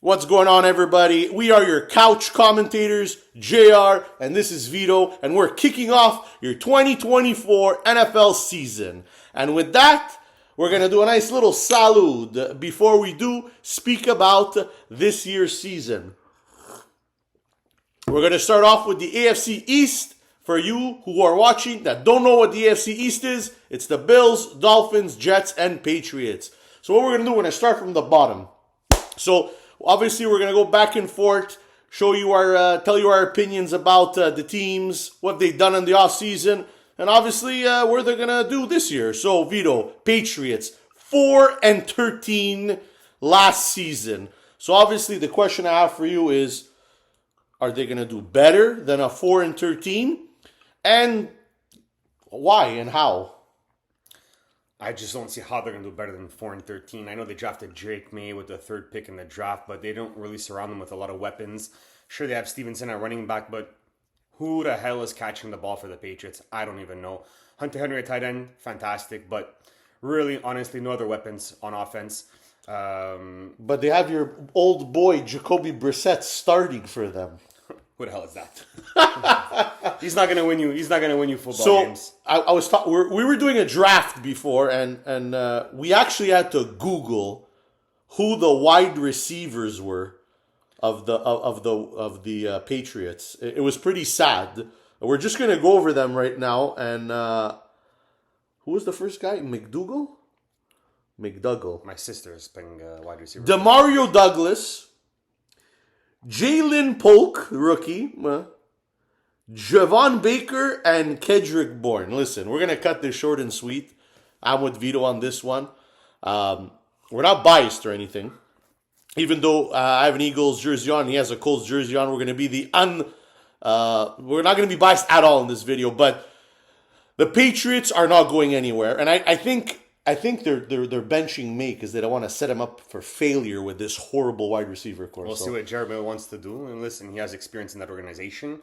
What's going on, everybody? We are your couch commentators, JR, and this is Vito, and we're kicking off your 2024 NFL season. And with that, we're going to do a nice little salud before we do speak about this year's season. We're going to start off with the AFC East. For you who are watching that don't know what the AFC East is, it's the Bills, Dolphins, Jets, and Patriots. So what we're going to do, we're going to start from the bottom. So obviously, we're going to go back and forth, tell you our opinions about the teams, what they've done in the offseason, and obviously where they're going to do this year. So, Vito, Patriots, 4-13 last season. So, obviously, the question I have for you is, are they going to do better than a 4-13? And why and how? I just don't see how they're going to do better than 4-13. I know they drafted Drake May with the third pick in the draft, but they don't really surround them with a lot of weapons. Sure, they have Stevenson at running back, but who the hell is catching the ball for the Patriots? I don't even know. Hunter Henry at tight end, fantastic, but really, honestly, no other weapons on offense. But they have your old boy, Jacoby Brissett, starting for them. Who the hell is that? He's not gonna win you. He's not gonna win you football games. We were doing a draft before, and we actually had to Google who the wide receivers were of the Patriots. It was pretty sad. We're just gonna go over them right now. And who was the first guy? McDougal. My sister is playing wide receiver. Demario Douglas. Jalen Polk, rookie, Javon Baker, and Kedrick Bourne. Listen, we're going to cut this short and sweet. I'm with Vito on this one. We're not biased or anything. Even though I have an Eagles jersey on, he has a Colts jersey on, we're going to be we're not going to be biased at all in this video. But the Patriots are not going anywhere. And I think they're benching May because they don't want to set him up for failure with this horrible wide receiver core. We'll see what Jared Mayo wants to do. And listen, he has experience in that organization.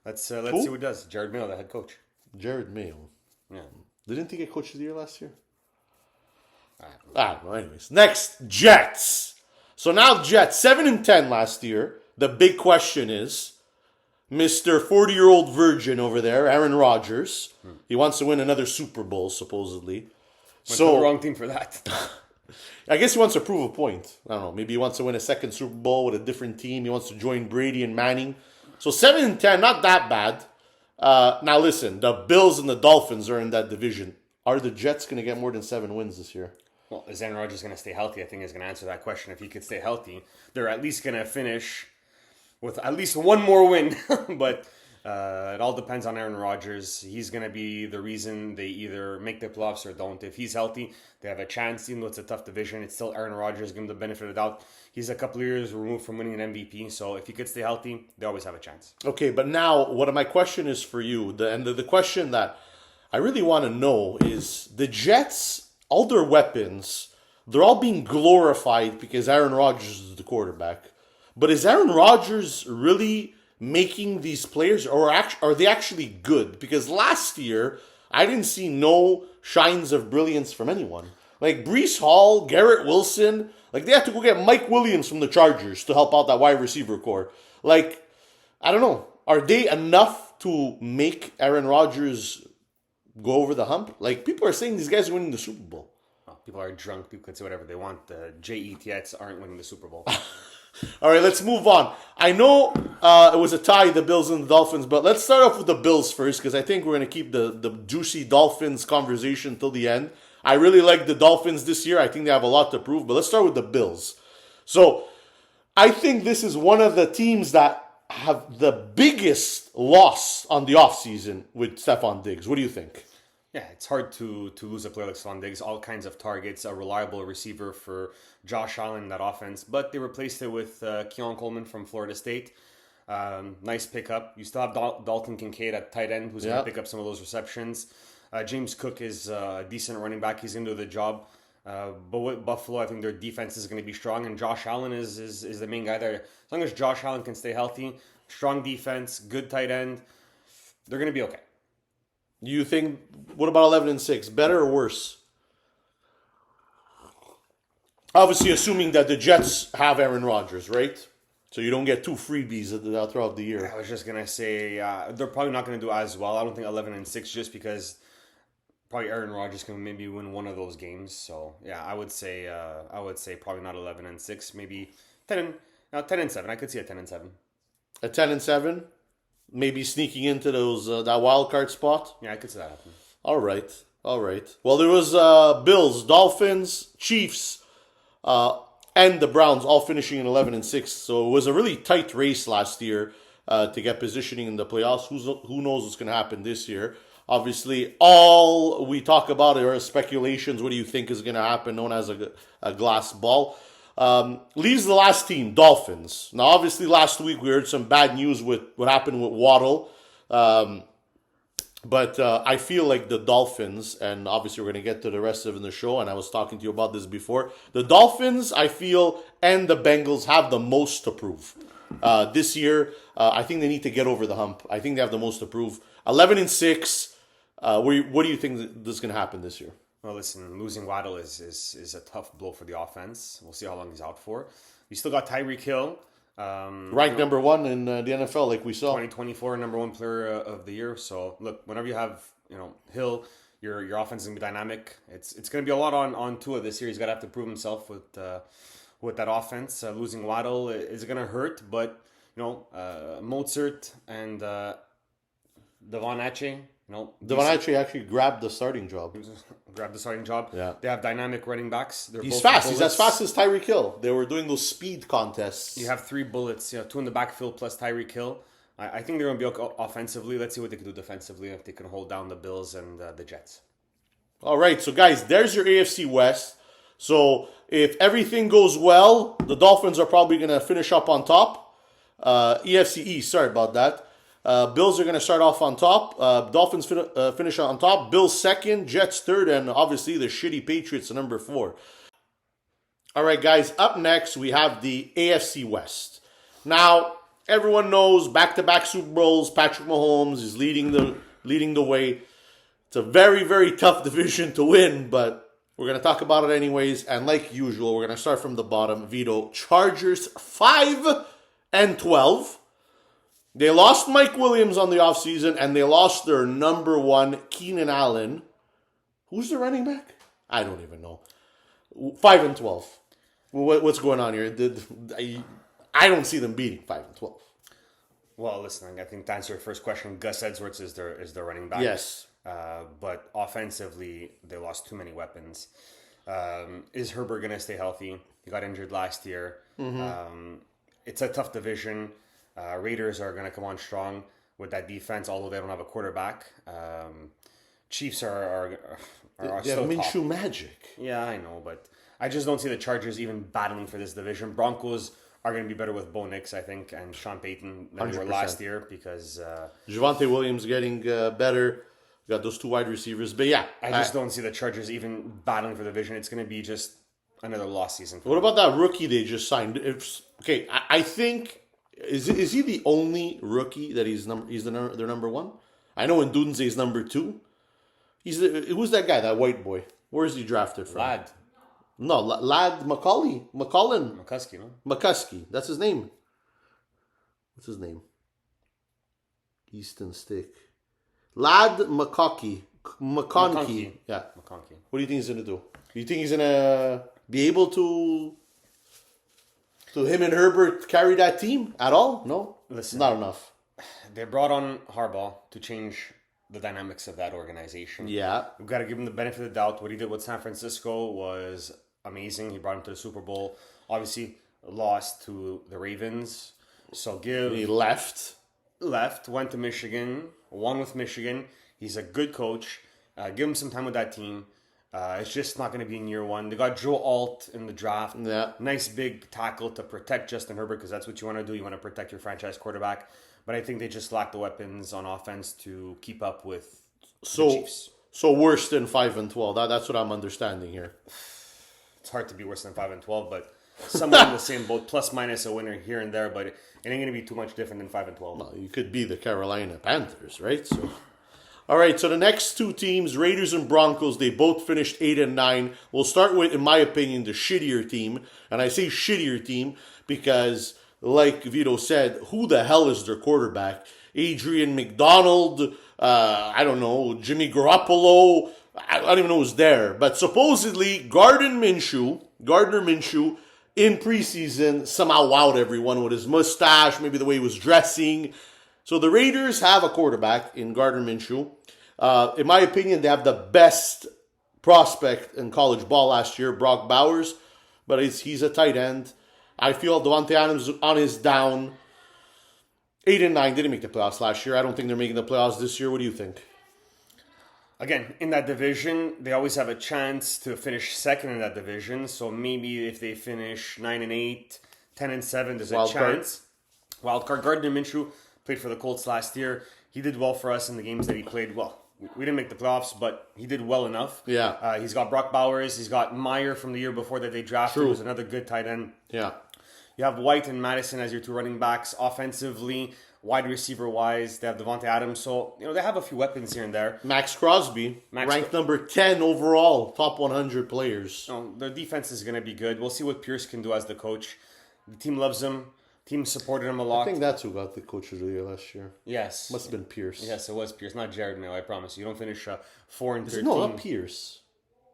Let's see what he does. Jared Mayo, the head coach. Jared Mayo. Yeah. Didn't he get coach of the year last year? I don't know. Anyways, next, Jets. So now Jets, 7-10 last year. The big question is, Mr. 40-year-old virgin over there, Aaron Rodgers. He wants to win another Super Bowl, supposedly. Went to the wrong team for that. I guess he wants to prove a point. I don't know. Maybe he wants to win a second Super Bowl with a different team. He wants to join Brady and Manning. So 7-10, not that bad. Now listen, the Bills and the Dolphins are in that division. Are the Jets going to get more than 7 wins this year? Well, is Aaron Rodgers going to stay healthy? I think is going to answer that question. If he could stay healthy, they're at least going to finish with at least one more win. But it all depends on Aaron Rodgers. He's going to be the reason they either make the playoffs or don't. If he's healthy, they have a chance. Even though it's a tough division, it's still Aaron Rodgers. Give him the benefit of the doubt. He's a couple of years removed from winning an MVP. So if he could stay healthy, they always have a chance. Okay, but now what my question is for you, the question that I really want to know is the Jets, all their weapons, they're all being glorified because Aaron Rodgers is the quarterback. But is Aaron Rodgers really making these players, or are they actually good? Because last year, I didn't see no shines of brilliance from anyone. Like Breece Hall, Garrett Wilson, like they had to go get Mike Williams from the Chargers to help out that wide receiver core. Like, I don't know. Are they enough to make Aaron Rodgers go over the hump? Like, people are saying these guys are winning the Super Bowl. Well, people are drunk. People can say whatever they want. The Jets aren't winning the Super Bowl. All right, let's move on. I know it was a tie, the Bills and the Dolphins, but let's start off with the Bills first because I think we're going to keep the juicy Dolphins conversation till the end. I really like the Dolphins this year. I think they have a lot to prove, but let's start with the Bills. So I think this is one of the teams that have the biggest loss on the offseason with Stephon Diggs. What do you think? Yeah, it's hard to lose a player like Stephon Diggs. All kinds of targets, a reliable receiver for Josh Allen in that offense. But they replaced it with Keon Coleman from Florida State. Nice pickup. You still have Dalton Kincaid at tight end, who's going to pick up some of those receptions. James Cook is a decent running back. He's going to do the job. But with Buffalo, I think their defense is going to be strong. And Josh Allen is the main guy there. As long as Josh Allen can stay healthy, strong defense, good tight end, they're going to be okay. You think, what about 11-6? Better or worse? Obviously, assuming that the Jets have Aaron Rodgers, right? So you don't get two freebies throughout the year. I was just gonna say they're probably not gonna do as well. I don't think 11-6 just because probably Aaron Rodgers can maybe win one of those games. So yeah, I would say probably not 11-6, maybe 10-7. I could see a 10-7. A 10-7, maybe sneaking into those that wild card spot. Yeah, I could see that happen. All right. Well, there was Bills, Dolphins, Chiefs, and the Browns all finishing in 11-6. So it was a really tight race last year to get positioning in the playoffs. Who knows what's going to happen this year? Obviously, all we talk about are speculations. What do you think is going to happen? Known as a glass ball. Leaves the last team, Dolphins. Now, obviously, last week we heard some bad news with what happened with Waddle. But I feel like the Dolphins, and obviously we're going to get to the rest of the show, and I was talking to you about this before. The Dolphins, I feel, and the Bengals have the most to prove. This year, I think they need to get over the hump. I think they have the most to prove. 11-6. What do you think this is going to happen this year? Well, listen, losing Waddle is a tough blow for the offense. We'll see how long he's out for. You still got Tyreek Hill. Ranked number one in the NFL, like we saw. 2024 number one player of the year. So look, whenever you have Hill, your offense is gonna be dynamic. It's gonna be a lot on Tua this year. He's gotta have to prove himself with that offense. Losing Waddle is gonna hurt, but Mozart and Devon Ache. Devon Ache actually grabbed the starting job. Yeah. They have dynamic running backs. He's fast. He's as fast as Tyreek Hill. They were doing those speed contests. You have three bullets, two in the backfield plus Tyreek Hill. I think they're going to be okay offensively. Let's see what they can do defensively if they can hold down the Bills and the Jets. All right, so guys, there's your AFC West. So if everything goes well, the Dolphins are probably going to finish up on top. AFC East, sorry about that. Bills are going to start off on top. Dolphins finish on top. Bills second. Jets third. And obviously the shitty Patriots number 4. All right, guys. Up next, we have the AFC West. Now, everyone knows back-to-back Super Bowls. Patrick Mahomes is leading the way. It's a very, very tough division to win, but we're going to talk about it anyways. And like usual, we're going to start from the bottom. Vito, Chargers 5-12. They lost Mike Williams on the offseason, and they lost their number one, Keenan Allen. Who's the running back? I don't even know. 5-12. What's going on here? I don't see them beating 5-12. Well, listen, I think to answer your first question, Gus Edwards is their running back. Yes. But offensively, they lost too many weapons. Is Herbert going to stay healthy? He got injured last year. Mm-hmm. It's a tough division. Raiders are going to come on strong with that defense, although they don't have a quarterback. Chiefs are still Minshew magic. Yeah, I know, but I just don't see the Chargers even battling for this division. Broncos are going to be better with Bo Nix, I think, and Sean Payton than they were last year because Javonte Williams getting better. We got those two wide receivers, but yeah, I just don't see the Chargers even battling for the division. It's going to be just another lost season. What about that rookie they just signed? I think. Is he the only rookie that their number one? I know Ndunze is number 2. Who's that guy? That white boy? Where is he drafted from? Ladd. No, Ladd McCullin. McCuskey, no? McCuskey. That's his name. What's his name? Easton Stick. Ladd McConkey. Yeah. McConkey. What do you think he's gonna do? Do you think he's gonna be able to him and Herbert carry that team at all? No? Listen, not enough. They brought on Harbaugh to change the dynamics of that organization. Yeah. We've got to give him the benefit of the doubt. What he did with San Francisco was amazing. He brought him to the Super Bowl. Obviously, lost to the Ravens. So He left, went to Michigan, won with Michigan. He's a good coach. Give him some time with that team. It's just not going to be in year one. They got Joe Alt in the draft. Yeah. Nice big tackle to protect Justin Herbert because that's what you want to do. You want to protect your franchise quarterback. But I think they just lack the weapons on offense to keep up with the Chiefs. So worse than 5-12. That's what I'm understanding here. It's hard to be worse than 5-12, but somewhere in the same boat, plus minus a winner here and there. But it ain't going to be too much different than 5-12. No, you could be the Carolina Panthers, right? So, All right, so the next two teams, Raiders and Broncos, they both finished 8-9. We'll start with, in my opinion, the shittier team. And I say shittier team because, like Vito said, who the hell is their quarterback? Adrian McDonald, I don't know, Jimmy Garoppolo, I don't even know who's there. But supposedly, Gardner Minshew, in preseason, somehow wowed everyone with his mustache, maybe the way he was dressing. So the Raiders have a quarterback in Gardner Minshew. In my opinion, they have the best prospect in college ball last year, Brock Bowers. But he's a tight end. I feel Devontae Adams on his down. 8-9 didn't make the playoffs last year. I don't think they're making the playoffs this year. What do you think? Again, in that division, they always have a chance to finish second in that division. So maybe if they finish 9-8, 10-7, there's a chance. Wildcard. Gardner Minshew played for the Colts last year. He did well for us in the games that he played. Well, we didn't make the playoffs, but he did well enough. Yeah. He's got Brock Bowers. He's got Meyer from the year before that they drafted. Who's another good tight end. Yeah. You have White and Madison as your two running backs. Offensively, wide receiver-wise, they have Devontae Adams. So, they have a few weapons here and there. Max Crosby, ranked number 10 overall, top 100 players. Their defense is going to be good. We'll see what Pierce can do as the coach. The team loves him. Team supported him a lot. I think that's who got the coach of the year last year. Yes. Must have been Pierce. Yes, it was Pierce. Not Jared Mayo, I promise you. You don't finish 4-13. No, not Pierce.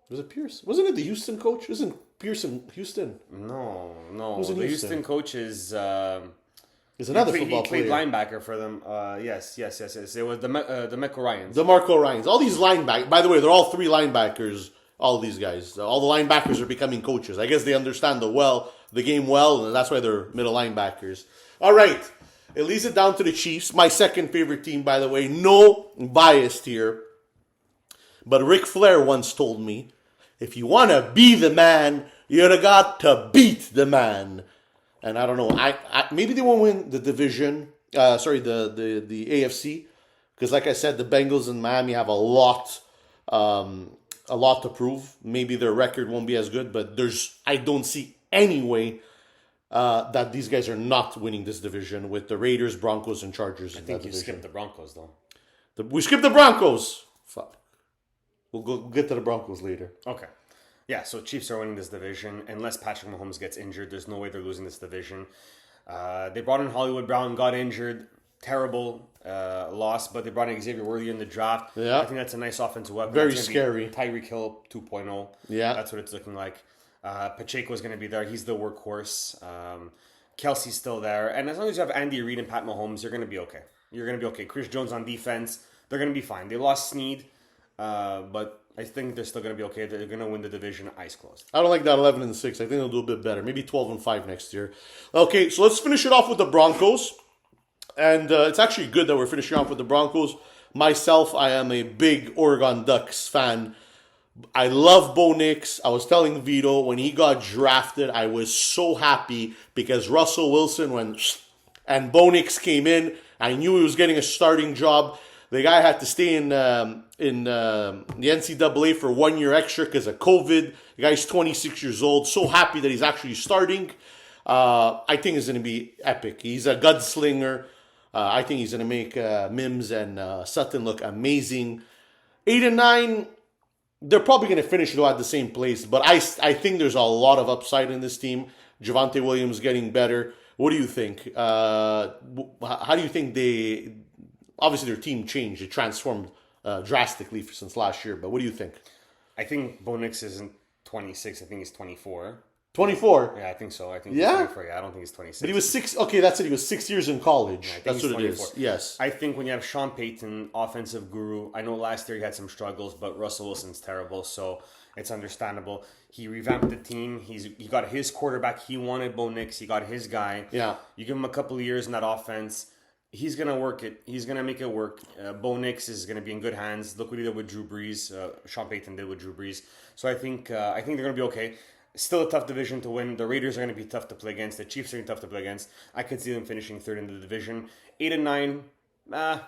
Was it Pierce? Wasn't it the Houston coach? Isn't Pierce in Houston? No. Who's in the Houston? Houston coach is another football player. He played linebacker for them. Yes. It was DeMeco Ryans. DeMarco Ryans. All these linebackers. By the way, they're all three linebackers. All these guys. All the linebackers are becoming coaches. I guess they understand the game well, and that's why they're middle linebackers. All right. It leads it down to the Chiefs. My second favorite team, by the way. No bias here. But Ric Flair once told me, if you want to be the man, you got to beat the man. And I don't know. I maybe they won't win the division. The AFC, because like I said, the Bengals and Miami have a lot to prove. Maybe their record won't be as good, but I don't see any way that these guys are not winning this division with the Raiders, Broncos, and Chargers. I think you skipped the Broncos though. We skipped the Broncos. Fuck. We'll get to the Broncos later. Okay. Yeah, so Chiefs are winning this division. Unless Patrick Mahomes gets injured, there's no way they're losing this division. They brought in Hollywood Brown, got injured. Terrible loss, but they brought in Xavier Worthy in the draft. Yeah. I think that's a nice offensive weapon. Very scary. Tyreek Hill 2.0. Yeah. That's what it's looking like. Pacheco's going to be there. He's the workhorse. Kelsey's still there. And as long as you have Andy Reid and Pat Mahomes, you're going to be okay. Chris Jones on defense, they're going to be fine. They lost Snead, but I think they're still going to be okay. They're going to win the division eyes closed. I don't like that 11-6. I think they'll do a bit better. Maybe 12-5 next year. Okay, so let's finish it off with the Broncos. And it's actually good that we're finishing off with the Broncos. Myself, I am a big Oregon Ducks fan. I love Bo Nix. I was telling Vito, when he got drafted, I was so happy because Russell Wilson went and Bo Nix came in. I knew he was getting a starting job. The guy had to stay in the NCAA for 1 year extra because of COVID. The guy's 26 years old. So happy that he's actually starting. I think it's going to be epic. He's a gunslinger. I think he's going to make Mims and Sutton look amazing. 8-9, they're probably going to finish though at the same place. But I think there's a lot of upside in this team. Javonte Williams getting better. What do you think? How do you think they... Obviously, their team changed. It transformed drastically since last year. But what do you think? I think Bo Nix isn't 26. I think he's 24. 24? Yeah, I think so. I think Yeah? he's 24. Yeah, I don't think he's 26. But he was 6... Okay, that's it. He was 6 years in college. Yeah, that's what 24. It is. Yes. I think when you have Sean Payton, offensive guru, I know last year he had some struggles, but Russell Wilson's terrible, so it's understandable. He revamped the team. He got his quarterback. He wanted Bo Nix. He got his guy. Yeah. You give him a couple of years in that offense, he's going to work it. He's going to make it work. Bo Nix is going to be in good hands. Look what he did with Drew Brees. Sean Payton did with Drew Brees. So I think they're going to be okay. Still a tough division to win. The Raiders are going to be tough to play against. The Chiefs are going to be tough to play against. I could see them finishing third in the division. 8-9, I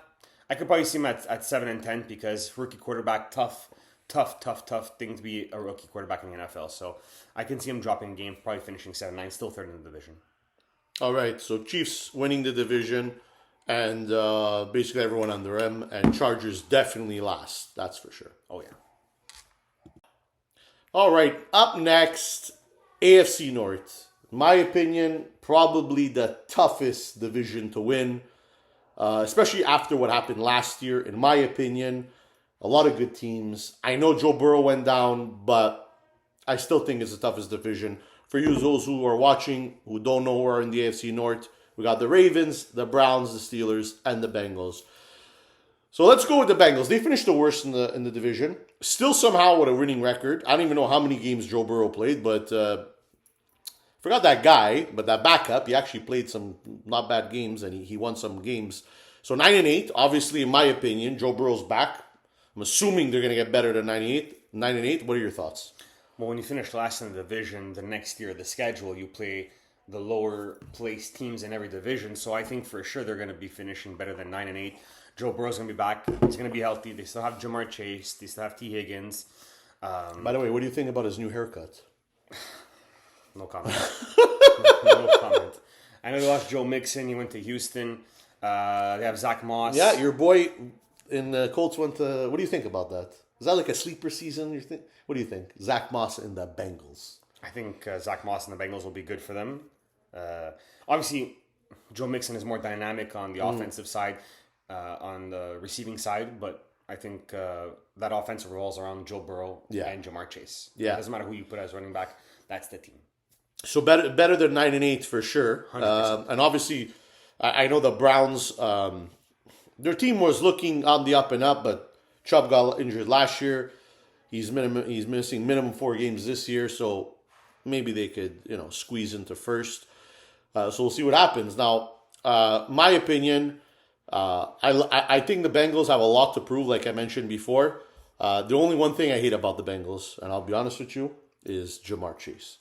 could probably see them at 7-10 because rookie quarterback, tough thing to be a rookie quarterback in the NFL. So I can see them dropping a game, probably finishing 7-9, still third in the division. All right, so Chiefs winning the division. and basically everyone under him. And Chargers definitely last. That's for sure. Oh, yeah. All right, up next, AFC North. In my opinion, probably the toughest division to win, especially after what happened last year. In my opinion, a lot of good teams. I know Joe Burrow went down, but I still think it's the toughest division. For you, those who are watching, who don't know who are in the AFC North, we got the Ravens, the Browns, the Steelers, and the Bengals. So let's go with the Bengals. They finished the worst in the division. Still somehow with a winning record. I don't even know how many games Joe Burrow played, but forgot that guy, but that backup, he actually played some not bad games, and he won some games. So 9-8, obviously, in my opinion, Joe Burrow's back. I'm assuming they're going to get better than 9-8. What are your thoughts? Well, when you finish last in the division, the next year, the schedule, you play the lower placed teams in every division. So I think for sure they're going to be finishing better than 9-8. Joe Burrow's going to be back. He's going to be healthy. They still have Jamar Chase. They still have T. Higgins. By the way, what do you think about his new haircut? No comment. No comment. I know they lost Joe Mixon. He went to Houston. They have Zach Moss. Yeah, your boy in the Colts went to... What do you think about that? Is that like a sleeper season? What do you think? Zach Moss and the Bengals. I think Zach Moss and the Bengals will be good for them. Obviously, Joe Mixon is more dynamic on the offensive side, on the receiving side, but I think that offense revolves around Joe Burrow and Jamar Chase. Yeah. It doesn't matter who you put as running back. That's the team. So better than 9-8 for sure. And obviously, I know the Browns, their team was looking on the up and up, but Chubb got injured last year. He's missing minimum 4 games this year, so maybe they could squeeze into first. So we'll see what happens. Now, my opinion, I think the Bengals have a lot to prove, like I mentioned before. The only one thing I hate about the Bengals, and I'll be honest with you, is Jamar Chase.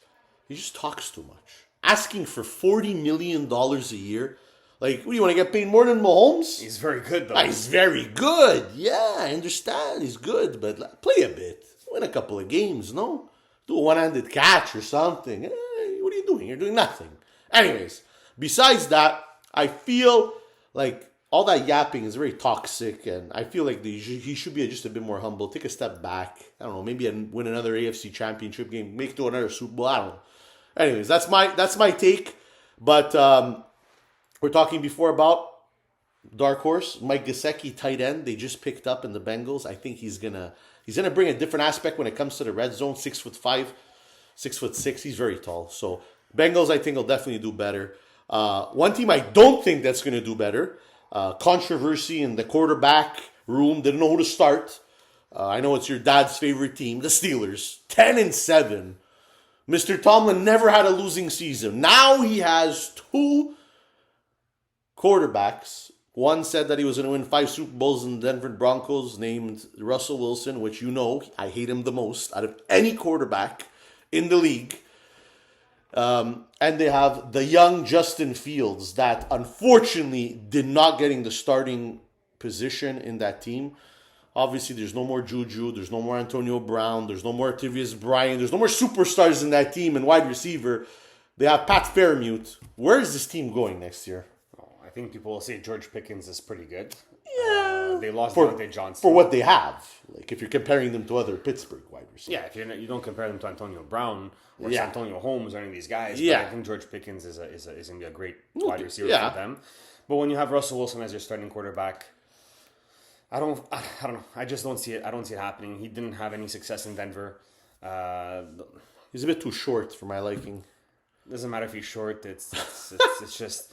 He just talks too much. Asking for $40 million a year. Like, what do you want to get paid more than Mahomes? He's very good, though. He's very good. Yeah, I understand. He's good, but play a bit. Win a couple of games, no? Do a one-handed catch or something. What are you doing? You're doing nothing. Anyways, besides that, I feel like all that yapping is very toxic, and I feel like he should be just a bit more humble. Take a step back. I don't know, maybe win another AFC Championship game, make it to another Super Bowl. I don't know. Anyways, that's my take. But we're talking before about dark horse, Mike Gesicki, tight end. They just picked up in the Bengals. I think he's gonna bring a different aspect when it comes to the red zone. 6'5", 6'6". He's very tall. So Bengals, I think, will definitely do better. One team I don't think that's gonna do better. Controversy in the quarterback room. Didn't know who to start. I know it's your dad's favorite team, the Steelers. 10-7. Mr. Tomlin never had a losing season. Now he has 2 quarterbacks. One said that he was going to win 5 Super Bowls in the Denver Broncos, named Russell Wilson, which I hate him the most out of any quarterback in the league. And they have the young Justin Fields that unfortunately did not get in the starting position in that team. Obviously, there's no more Juju. There's no more Antonio Brown. There's no more Artavius Bryant. There's no more superstars in that team and wide receiver. They have Pat Fairmute. Where is this team going next year? I think people will say George Pickens is pretty good. Yeah. They lost Deontay Johnson. For what they have. Like, if you're comparing them to other Pittsburgh wide receivers. Yeah, if you don't compare them to Antonio Brown or Antonio Holmes or any of these guys. Yeah. But I think George Pickens is going to be a great wide receiver for them. But when you have Russell Wilson as your starting quarterback, I don't know. I just don't see it. I don't see it happening. He didn't have any success in Denver. He's a bit too short for my liking. Doesn't matter if he's short. It's just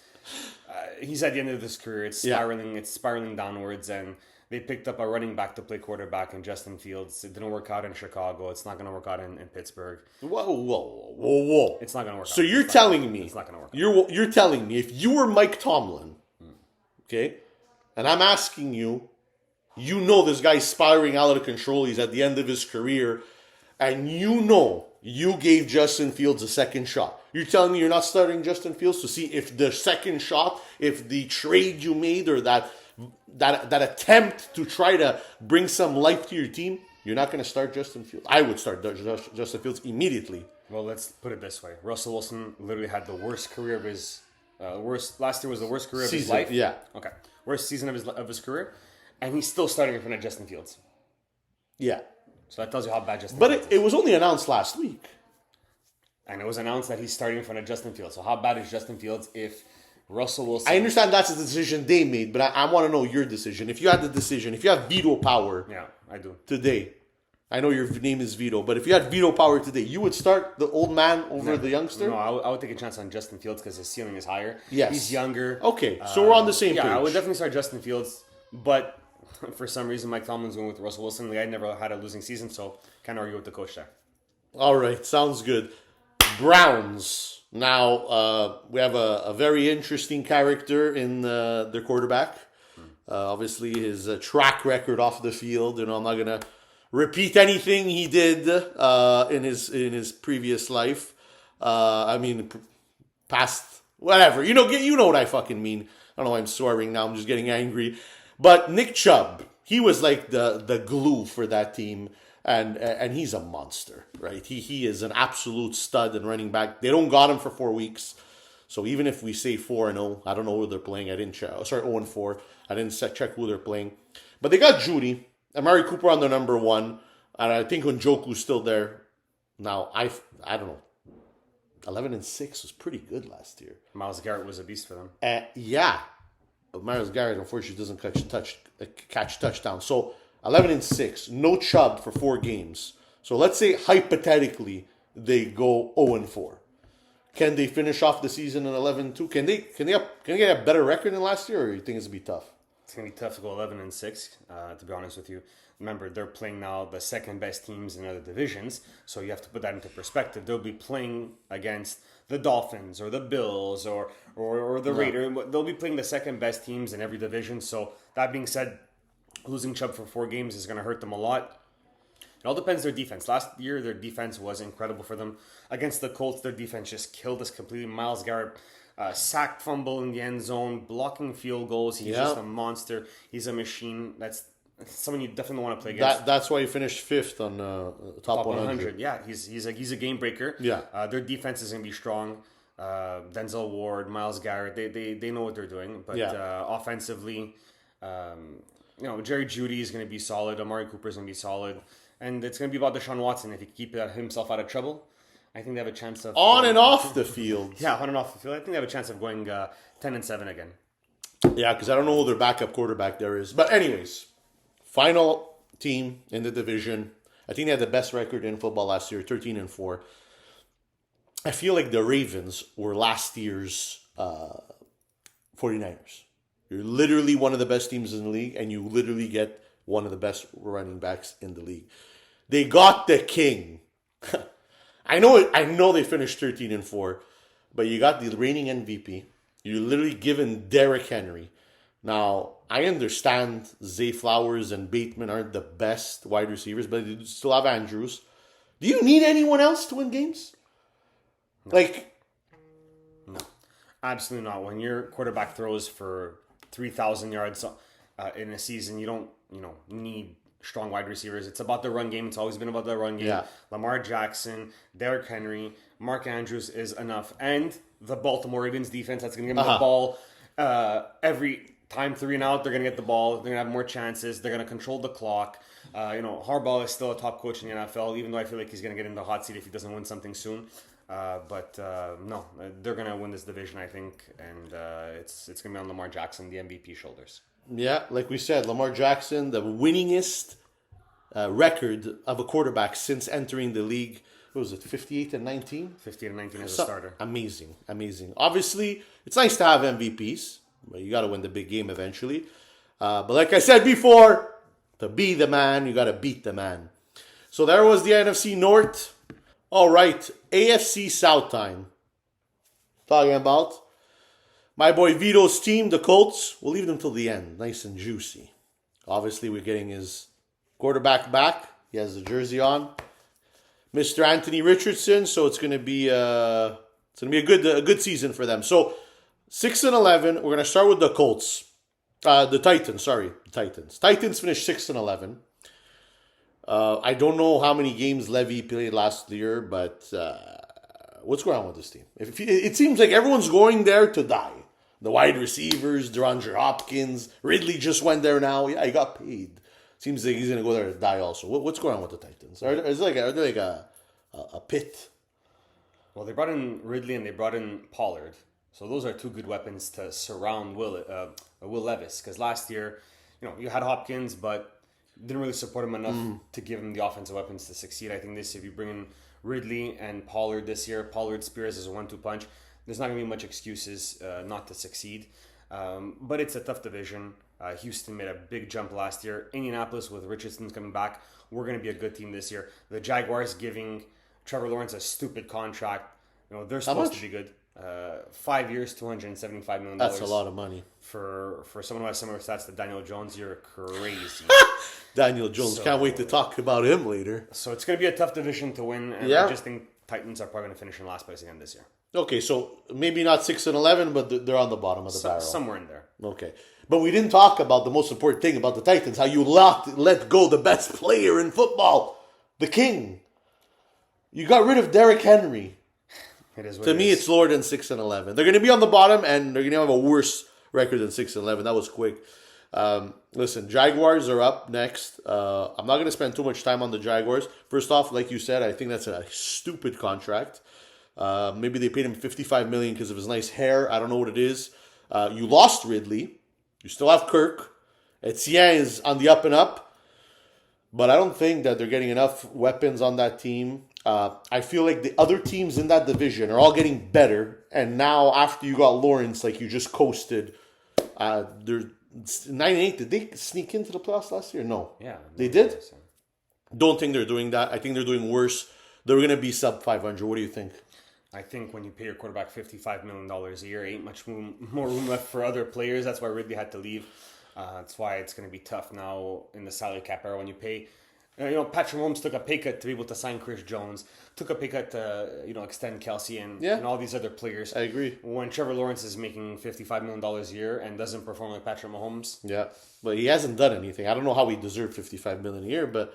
he's at the end of his career. It's spiraling. It's spiraling downwards, and they picked up a running back to play quarterback in Justin Fields. It didn't work out in Chicago. It's not going to work out in Pittsburgh. Whoa! It's not going to work out. So you're telling me it's not going to work out. You're telling me if you were Mike Tomlin, okay, and I'm asking you. You know this guy's spiraling out of control. He's at the end of his career. And you gave Justin Fields a second shot. You're telling me you're not starting Justin Fields to see if the second shot, if the trade you made or that attempt to try to bring some life to your team, you're not going to start Justin Fields. I would start Justin Fields immediately. Well, let's put it this way. Russell Wilson literally had the worst career of Last year was the worst career of his Season, life. yeah. Okay. Worst season of his career, and he's still starting in front of Justin Fields. Yeah. So that tells you how bad Justin But Fields it was only announced last week. And it was announced that he's starting in front of Justin Fields. So how bad is Justin Fields if Russell Wilson... I understand that's a decision they made, but I want to know your decision. If you had the decision, if you have veto power... Yeah, I do. Today, I know your name is Vito, but if you had veto power today, you would start the old man over the youngster? No, I would take a chance on Justin Fields because his ceiling is higher. Yes. He's younger. Okay, so we're on the same page. Yeah, I would definitely start Justin Fields, but for some reason, Mike Tomlin's going with Russell Wilson. The guy never had a losing season, so can't argue with the coach there. All right, sounds good. Browns. Now, we have a very interesting character in their quarterback. Obviously, his track record off the field. I'm not going to repeat anything he did in his previous life. Past whatever. You know what I fucking mean. I don't know why I'm swearing now. I'm just getting angry. But Nick Chubb, he was like the glue for that team. And he's a monster, right? He is an absolute stud and running back. They don't got him for 4 weeks. So even if we say 4-0, I don't know who they're playing. I didn't check. Sorry, 0-4. I didn't check who they're playing. But they got Judy. Amari Cooper on the number 1. And I think Njoku's still there. Now, I don't know. 11-6 was pretty good last year. Myles Garrett was a beast for them. Yeah. But Myles Garrett, unfortunately, doesn't catch touchdowns. So 11-6, no Chubb for 4 games. So let's say hypothetically they go 0-4. Can they finish off the season in 11-2? Can they get a better record than last year, or you think it's gonna be tough? It's gonna be tough to go 11-6. To be honest with you, remember they're playing now the second best teams in other divisions, so you have to put that into perspective. They'll be playing against the Dolphins or the Bills or the Raiders. They'll be playing the second best teams in every division. So that being said, losing Chubb for 4 games is going to hurt them a lot. It all depends on their defense. Last year, their defense was incredible for them. Against the Colts, their defense just killed us completely. Myles Garrett, sacked fumble in the end zone, blocking field goals. He's just a monster. He's a machine. That's someone you definitely want to play against. That's why he finished 5th on top 100. Yeah, he's a game breaker. Yeah. Their defense is going to be strong. Denzel Ward, Myles Garrett, they know what they're doing. But offensively... Jerry Jeudy is going to be solid. Amari Cooper is going to be solid. And it's going to be about Deshaun Watson. If he can keep himself out of trouble, I think they have a chance of... On and off the field. Yeah, on and off the field. I think they have a chance of going 10-7 again. Yeah, because I don't know who their backup quarterback there is. But anyways, final team in the division. I think they had the best record in football last year, 13-4. I feel like the Ravens were last year's 49ers. You're literally one of the best teams in the league, and you literally get one of the best running backs in the league. They got the king. I know they finished 13-4, but you got the reigning MVP. You're literally given Derrick Henry. Now, I understand Zay Flowers and Bateman aren't the best wide receivers, but you still have Andrews. Do you need anyone else to win games? No. No. Absolutely not. When your quarterback throws for 3,000 yards in a season, you don't, need strong wide receivers. It's about the run game. It's always been about the run game. Yeah. Lamar Jackson, Derrick Henry, Mark Andrews is enough. And the Baltimore Ravens defense that's going to give them the ball every time 3 and out. They're going to get the ball. They're going to have more chances. They're going to control the clock. Harbaugh is still a top coach in the NFL, even though I feel like he's going to get in the hot seat if he doesn't win something soon. No, they're going to win this division, I think, and it's going to be on Lamar Jackson, the MVP shoulders. Yeah, like we said, Lamar Jackson, the winningest record of a quarterback since entering the league. What was it, 58-19? 58-19 as a starter. Amazing. Obviously, it's nice to have MVPs, but you got to win the big game eventually. But like I said before, to be the man, you got to beat the man. So there was the NFC North. All right, AFC South time. Talking about my boy Vito's team, the Colts. We'll leave them till the end, nice and juicy. Obviously, we're getting his quarterback back. He has the jersey on, Mr. Anthony Richardson. So it's gonna be a good season for them. So 6-11. We're gonna start with the Colts, the Titans. Sorry, the Titans. Titans finished 6-11. I don't know how many games Levy played last year, but What's going on with this team? It seems like everyone's going there to die. The wide receivers, DeAndre Hopkins, Ridley just went there now. Yeah, he got paid. Seems like he's going to go there to die also. What's going on with the Titans? Are they like a pit? Well, they brought in Ridley and they brought in Pollard. So those are two good weapons to surround Will Levis. Because last year, you had Hopkins, but didn't really support him enough to give him the offensive weapons to succeed. I think if you bring in Ridley and Pollard this year, Pollard Spears as a 1-2 punch, there's not going to be much excuses not to succeed. But it's a tough division. Houston made a big jump last year. Indianapolis with Richardson coming back, we're going to be a good team this year. The Jaguars giving Trevor Lawrence a stupid contract. They're supposed to be good. 5 years, $275 million. That's a lot of money. For someone who has similar stats to Daniel Jones, you're crazy. Daniel Jones. Can't wait to talk about him later. So it's going to be a tough division to win. And I just think Titans are probably going to finish in last place again this year. Okay, so maybe not 6-11, but they're on the bottom of the barrel. Somewhere in there. Okay. But we didn't talk about the most important thing about the Titans, how you let go the best player in football, the king. You got rid of Derrick Henry. It is what to me, it's lower than 6-11. They're going to be on the bottom, and they're going to have a worse record than 6-11. That was quick. Listen, Jaguars are up next. I'm not going to spend too much time on the Jaguars. First off, like you said, I think that's a stupid contract. Maybe they paid him $55 million because of his nice hair. I don't know what it is. You lost Ridley. You still have Kirk. Etienne is on the up and up. But I don't think that they're getting enough weapons on that team. I feel like the other teams in that division are all getting better. And now, after you got Lawrence, like you just coasted, they're 9-8. Did they sneak into the playoffs last year? No. Yeah. They did? Don't think they're doing that. I think they're doing worse. They're going to be sub 500. What do you think? I think when you pay your quarterback $55 million a year, ain't much more room left for other players. That's why Ridley had to leave. That's why it's going to be tough now in the salary cap era when you pay. Patrick Mahomes took a pay cut to be able to sign Chris Jones, took a pay cut to extend Kelsey and all these other players. I agree. When Trevor Lawrence is making $55 million a year and doesn't perform like Patrick Mahomes. Yeah, but he hasn't done anything. I don't know how he deserved $55 million a year, but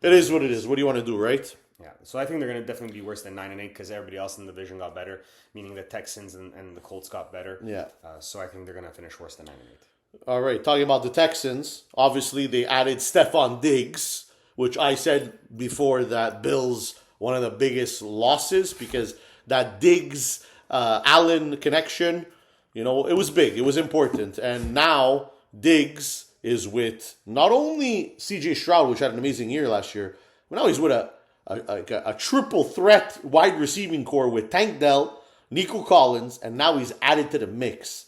it is what it is. What do you want to do, right? Yeah, so I think they're going to definitely be worse than 9-8 because everybody else in the division got better, meaning the Texans and the Colts got better. Yeah. So I think they're going to finish worse than 9-8. All right, talking about the Texans, obviously they added Stephon Diggs, which I said before that Bills, one of the biggest losses because that Diggs Allen connection, it was big, it was important. And now Diggs is with not only CJ Stroud, which had an amazing year last year, but now he's with a triple threat wide receiving core with Tank Dell, Nico Collins, and now he's added to the mix.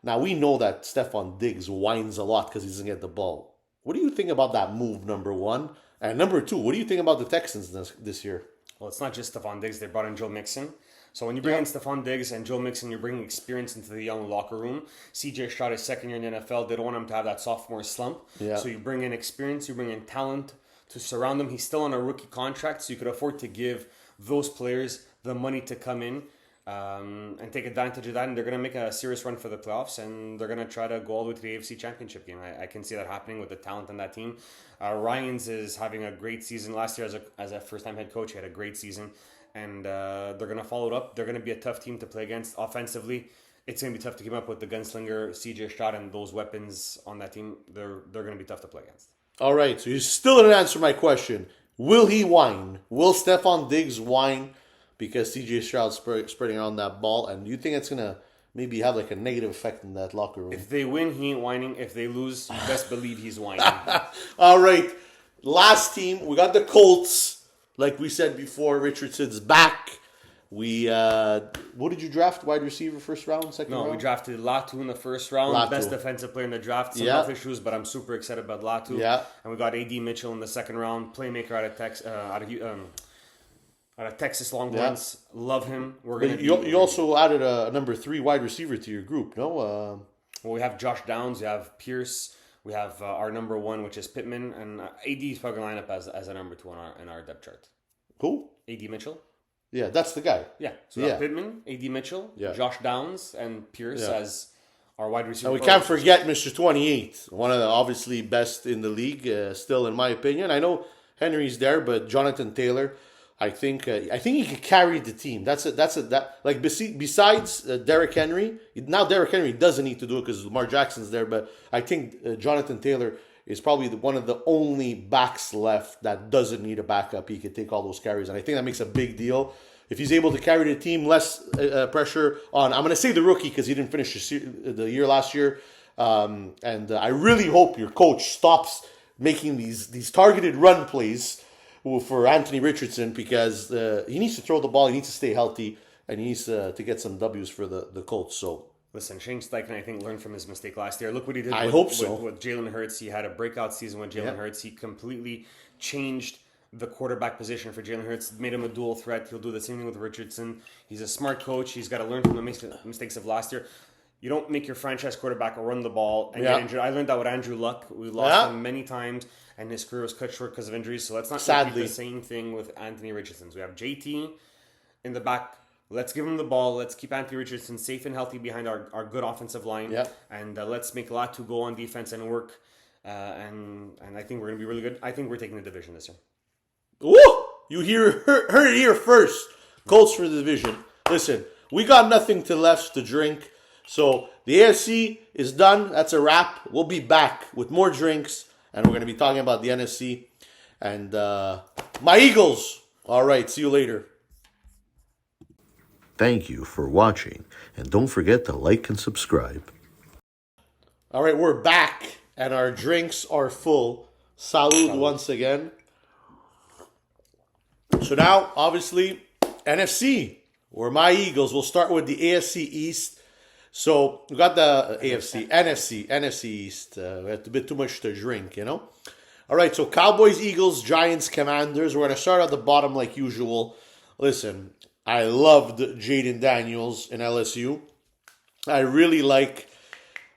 Now, we know that Stephon Diggs whines a lot because he doesn't get the ball. What do you think about that move, number one? And number two, what do you think about the Texans this year? Well, it's not just Stephon Diggs. They brought in Joe Mixon. So when you bring in Stephon Diggs and Joe Mixon, you're bringing experience into the young locker room. CJ Stroud is second year in the NFL. They don't want him to have that sophomore slump. Yeah. So you bring in experience, you bring in talent to surround him. He's still on a rookie contract, so you could afford to give those players the money to come in and take advantage of that. And they're going to make a serious run for the playoffs, and they're going to try to go all the way to the AFC Championship game. I can see that happening with the talent on that team. Ryans is having a great season. Last year as a first-time head coach, he had a great season. And they're going to follow it up. They're going to be a tough team to play against offensively. It's going to be tough to keep up with the gunslinger, CJ Stroud, and those weapons on that team. They're going to be tough to play against. All right, so you still didn't answer my question. Will he whine? Will Stephon Diggs whine because CJ Stroud's spreading around that ball? And do you think it's going to maybe have like a negative effect in that locker room? If they win, he ain't whining. If they lose, you best believe he's whining. All right, last team, we got the Colts. Like we said before, Richardson's back. What did you draft? Wide receiver, first round, second round? No, we drafted Latu in the first round. Latu. Best defensive player in the draft. Some health issues, but I'm super excited about Latu. Yeah. And we got A.D. Mitchell in the second round, playmaker out of Texas Longhorns. Yeah. Love him. You also added a number 3 wide receiver to your group, no? Well, we have Josh Downs. We have Pierce. We have our number 1, which is Pittman, and AD is probably going to line up as a number 2 in our depth chart. Who? AD Mitchell. Yeah, that's the guy. Yeah. So we have Pittman, AD Mitchell, Josh Downs, and Pierce as our wide receiver. And we can't forget Mr. 28, one of the obviously best in the league, still in my opinion. I know Henry's there, but Jonathan Taylor, I think he could carry the team. Besides Derrick Henry. Now Derrick Henry doesn't need to do it because Lamar Jackson's there. But I think Jonathan Taylor is probably one of the only backs left that doesn't need a backup. He could take all those carries, and I think that makes a big deal. If he's able to carry the team, less pressure on, I'm going to say the rookie because he didn't finish the year last year. And I really hope your coach stops making these targeted run plays for Anthony Richardson because he needs to throw the ball, he needs to stay healthy, and he needs to get some W's for the Colts. So listen, Shane Steichen, I think, learned from his mistake last year. Look what he did with Jalen Hurts. He had a breakout season with Jalen Hurts. He completely changed the quarterback position for Jalen Hurts, made him a dual threat. He'll do the same thing with Richardson. He's a smart coach. He's got to learn from the mistakes of last year. You don't make your franchise quarterback run the ball and get injured. I learned that with Andrew Luck. We lost him many times, and his career was cut short because of injuries. So let's not repeat the same thing with Anthony Richardson. So we have JT in the back. Let's give him the ball. Let's keep Anthony Richardson safe and healthy behind our good offensive line. Yep. And let's make Latu go on defense and work. And I think we're going to be really good. I think we're taking the division this year. Woo! You heard it here first. Colts for the division. Listen, we got nothing left to drink. So the AFC is done. That's a wrap. We'll be back with more drinks. And we're going to be talking about the NFC. And my Eagles. All right. See you later. Thank you for watching. And don't forget to like and subscribe. All right. We're back. And our drinks are full. Salud once again. So now, obviously, NFC. We're my Eagles. We'll start with the AFC East. So we got the NFC East. We had a bit too much to drink, you know. All right, so Cowboys, Eagles, Giants, Commanders. We're going to start at the bottom like usual. Listen, I loved Jaden Daniels in LSU. I really like,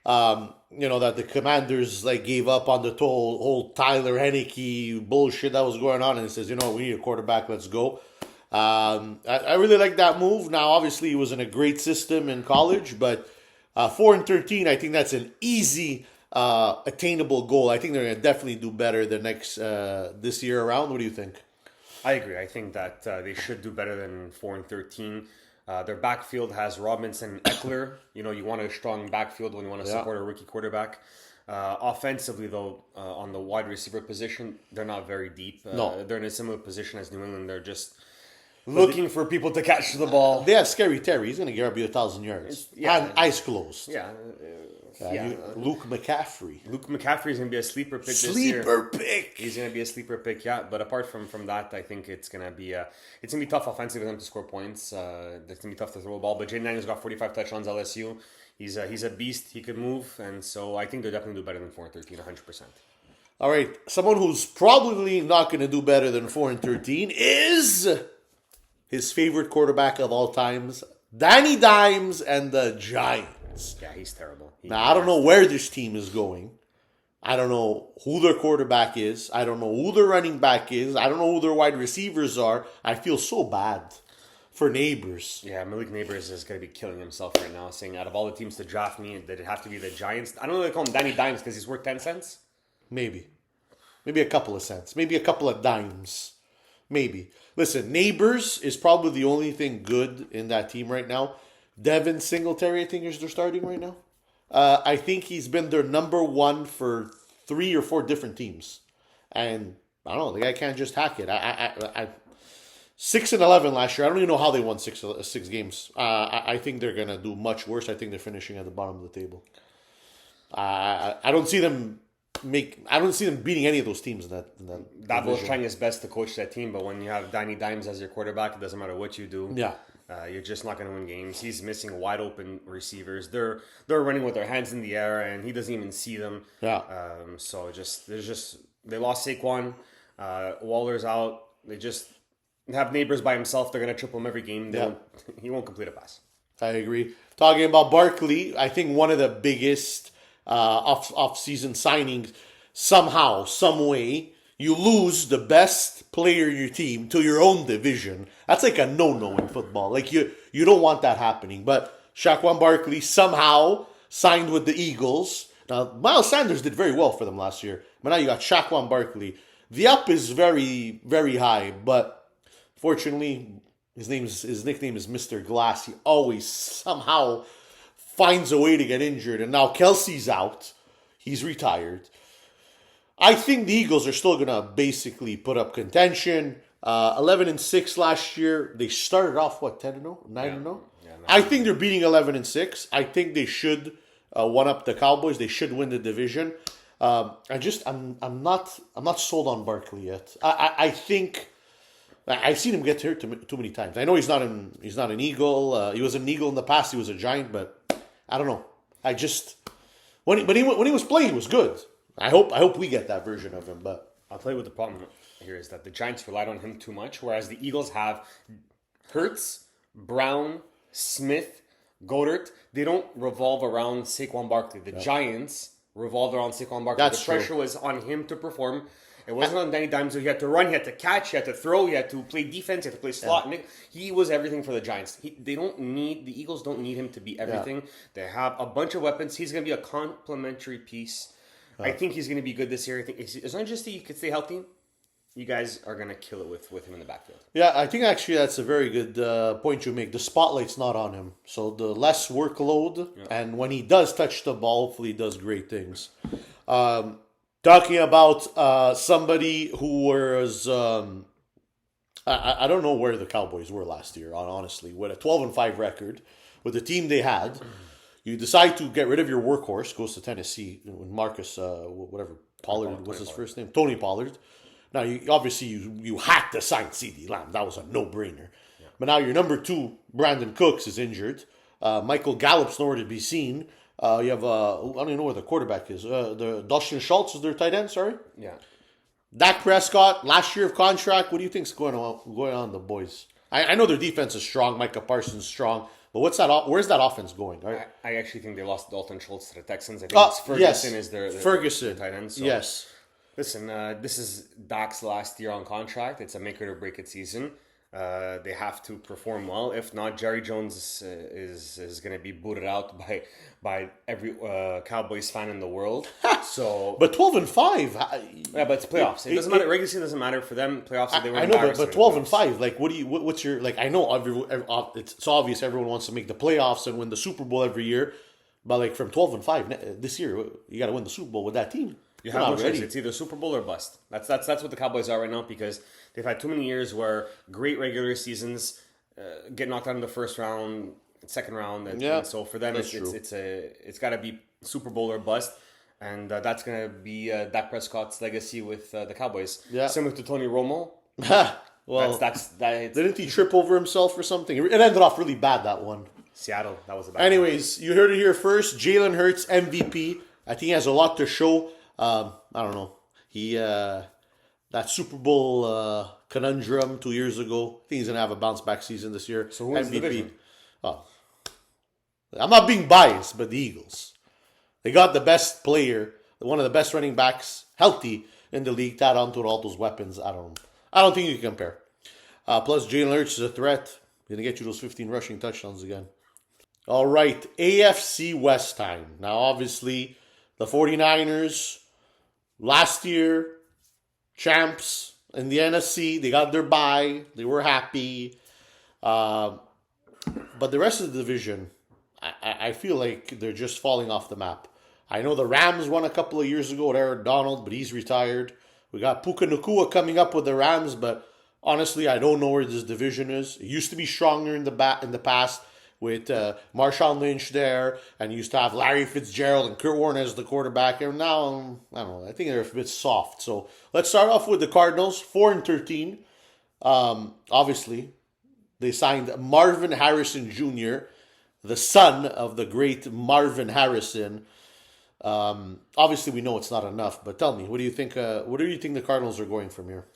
that the Commanders gave up on the whole Tyler Heineke bullshit that was going on, and it says, we need a quarterback. Let's go. I really like that move. Now, obviously, he was in a great system in college, but 4-13, I think that's an easy, attainable goal. I think they're going to definitely do better this year around. What do you think? I agree. I think that they should do better than 4-13. Their backfield has Robinson and Eckler. You want a strong backfield when you want to support a rookie quarterback. Offensively, though, on the wide receiver position, they're not very deep. No. They're in a similar position as New England. They're just looking for people to catch the ball. They have Scary Terry. He's going to get you 1,000 yards. And eyes closed. Luke McCaffrey. Luke McCaffrey is going to be a sleeper pick this year. Sleeper pick. He's going to be a sleeper pick, yeah. But apart from that, I think it's going to be tough offensively for them to score points. It's going to be tough to throw a ball. But Jaden Daniels got 45 touchdowns LSU. He's a beast. He could move. And so I think they'll definitely do better than 4-13, 100%. All right. Someone who's probably not going to do better than 4-13 is his favorite quarterback of all times, Danny Dimes and the Giants. Yeah, he's terrible. Now, I don't know where this team is going. I don't know who their quarterback is. I don't know who their running back is. I don't know who their wide receivers are. I feel so bad for Neighbors. Yeah, Malik Neighbors is going to be killing himself right now, saying out of all the teams to draft me, that it have to be the Giants. I don't know if they call him Danny Dimes because he's worth 10 cents. Maybe a couple of cents. Maybe a couple of dimes. Maybe. Listen, Neighbors is probably the only thing good in that team right now. Devin Singletary, I think, is their starting right now. I think he's been their number one for 3 or 4 different teams. And I don't know, the guy can't just hack it. I 6-11 last year. I don't even know how they won six games. I think they're going to do much worse. I think they're finishing at the bottom of the table. I don't see them beating any of those teams in that Dabo's trying his best to coach that team, but when you have Danny Dimes as your quarterback, it doesn't matter what you do. Yeah. You're just not going to win games. He's missing wide open receivers. They're running with their hands in the air, and he doesn't even see them. Yeah. They lost Saquon. Waller's out. They just have Neighbors by himself. They're going to triple him every game. He won't complete a pass. I agree. Talking about Barkley, I think one of the biggest off-season signings, somehow, some way, you lose the best player in your team to your own division. That's like a no-no in football. Like you don't want that happening. But Saquon Barkley somehow signed with the Eagles. Now, Miles Sanders did very well for them last year. But now you got Saquon Barkley. The up is very, very high. But Fortunately, his nickname is Mr. Glass. He always somehow finds a way to get injured. And now Kelsey's out. He's retired. I think the Eagles are still going to basically put up contention. 11-6 last year. They started off, 10-0? 9-0? Yeah, I think they're beating 11-6. I think they should one-up the Cowboys. They should win the division. I'm not sold on Barkley yet. I think I've seen him get hurt too many times. I know he's not an Eagle. He was an Eagle in the past. He was a Giant, but I don't know. When he was playing, he was good. I hope we get that version of him. But I'll tell you what the problem here is that the Giants relied on him too much, whereas the Eagles have Hurts, Brown, Smith, Goddard. They don't revolve around Saquon Barkley. The Giants revolved around Saquon Barkley. That's the pressure true. was on him to perform. It wasn't on Danny Dimes. So he had to run, he had to catch, he had to throw, he had to play defense, he had to play slot. Yeah. He was everything for the Giants. The Eagles don't need him to be everything. Yeah. They have a bunch of weapons. He's going to be a complementary piece. I think he's going to be good this year. I think as long as he could stay healthy, you guys are going to kill it with him in the backfield. Yeah, I think actually that's a very good point you make. The spotlight's not on him. So the less workload, and when he does touch the ball, hopefully he does great things. Talking about somebody who was, I don't know where the Cowboys were last year, honestly, with a 12-5 record, with the team they had. You decide to get rid of your workhorse, goes to Tennessee, when Marcus, Pollard was his first name, Tony Pollard. Now, you had to sign CeeDee Lamb. That was a no-brainer. Yeah. But now your number 2, Brandon Cooks, is injured. Michael Gallup's nowhere to be seen. You have, I don't even know where the quarterback is. The Dalton Schultz is their tight end, sorry? Yeah. Dak Prescott, last year of contract. What do you think's going on the boys? I know their defense is strong. Micah Parsons is strong. But where's that offense going? I actually think they lost Dalton Schultz to the Texans. I think Ferguson is their tight end. So. Yes. Listen, this is Dak's last year on contract. It's a make it or break it season. They have to perform well. If not, Jerry Jones is going to be booted out by every Cowboys fan in the world. So, but 12-5. Yeah, but it's playoffs. It doesn't matter. Regular season doesn't matter for them. Playoffs. They were. I know, but 12-5. Like, what's your like? I know it's obvious everyone wants to make the playoffs and win the Super Bowl every year, but like from 12-5 this year, you got to win the Super Bowl with that team. You have no choice. It's either Super Bowl or bust. That's what the Cowboys are right now because they've had too many years where great regular seasons get knocked out in the first round, second round, and so for them it's got to be Super Bowl or bust, and that's gonna be Dak Prescott's legacy with the Cowboys. Yeah, similar to Tony Romo. Well, didn't he trip over himself or something? It ended off really bad, that one. Seattle, that was a bad. Anyways, you heard it here first. Jalen Hurts MVP. I think he has a lot to show. I don't know. He that Super Bowl conundrum 2 years ago. I think he's gonna have a bounce back season this year. So who wins the division? Oh, I'm not being biased, but the Eagles. They got the best player, one of the best running backs, healthy in the league. Add on to all those weapons. I don't think you can compare. Plus, Jalen Hurts is a threat. He's gonna get you those 15 rushing touchdowns again. All right, AFC West time. Now, obviously, the 49ers. Last year, champs in the NFC, they got their bye. They were happy. But the rest of the division, I feel like they're just falling off the map. I know the Rams won a couple of years ago with Aaron Donald, but he's retired. We got Puka Nacua coming up with the Rams, but honestly, I don't know where this division is. It used to be stronger in the past. With Marshawn Lynch there, and you used to have Larry Fitzgerald and Kurt Warner as the quarterback. And now, I don't know, I think they're a bit soft. So let's start off with the Cardinals, 4-13. Obviously, they signed Marvin Harrison Jr., the son of the great Marvin Harrison. Obviously, we know it's not enough, but tell me, what do you think? What do you think the Cardinals are going from here?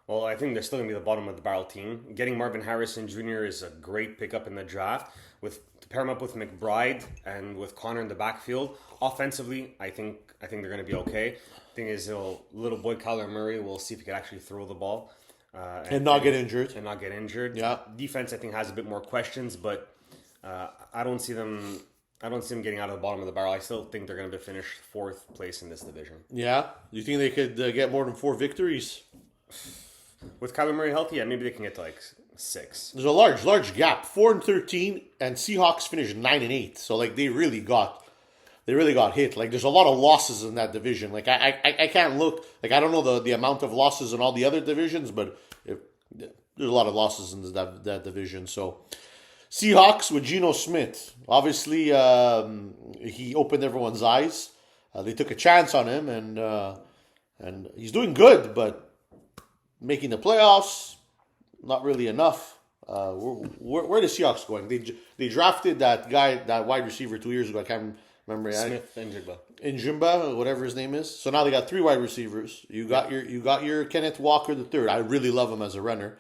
Well, I think they're still going to be the bottom of the barrel team. Getting Marvin Harrison Jr. is a great pickup in the draft. To pair him up with McBride and with Connor in the backfield. Offensively, I think they're going to be okay. Thing is, little boy Kyler Murray, we'll see if he can actually throw the ball. And not get injured. Yeah. Defense, I think, has a bit more questions, but I don't see them getting out of the bottom of the barrel. I still think they're going to finish 4th place in this division. Yeah? You think they could get more than 4 victories? With Kyler Murray healthy, yeah, maybe they can get to like 6. There's a large gap. 4-13, and Seahawks finished 9-8. So like they really got hit. Like there's a lot of losses in that division. Like I can't look. Like I don't know the amount of losses in all the other divisions, but there's a lot of losses in that division. So Seahawks with Geno Smith. Obviously, he opened everyone's eyes. They took a chance on him, and he's doing good, but making the playoffs, not really enough. Where are the Seahawks going? They drafted that guy, that wide receiver 2 years ago. I can't remember. Smith and Jigba. Njimba, whatever his name is. So now they got 3 wide receivers. You got your Kenneth Walker III. I really love him as a runner,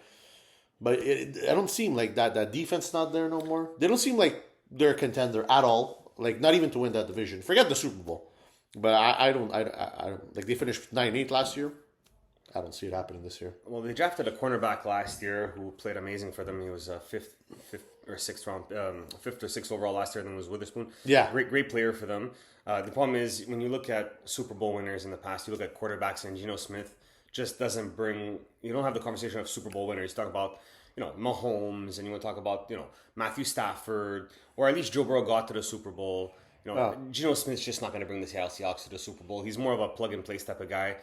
but I don't seem like that defense not there no more. They don't seem like they're a contender at all. Like not even to win that division. Forget the Super Bowl. But I don't like they finished 9-8 last year. I don't see it happening this year. Well, they drafted a cornerback last year who played amazing for them. He was a fifth or sixth overall last year. And then was Witherspoon. Yeah, great player for them. The problem is when you look at Super Bowl winners in the past, you look at quarterbacks, and Geno Smith just doesn't bring. You don't have the conversation of Super Bowl winners. You talk about Mahomes, and you want to talk about Matthew Stafford, or at least Joe Burrow got to the Super Bowl. Geno Smith's just not going to bring the Seattle Seahawks to the Super Bowl. He's more of a plug-and-play type of guy,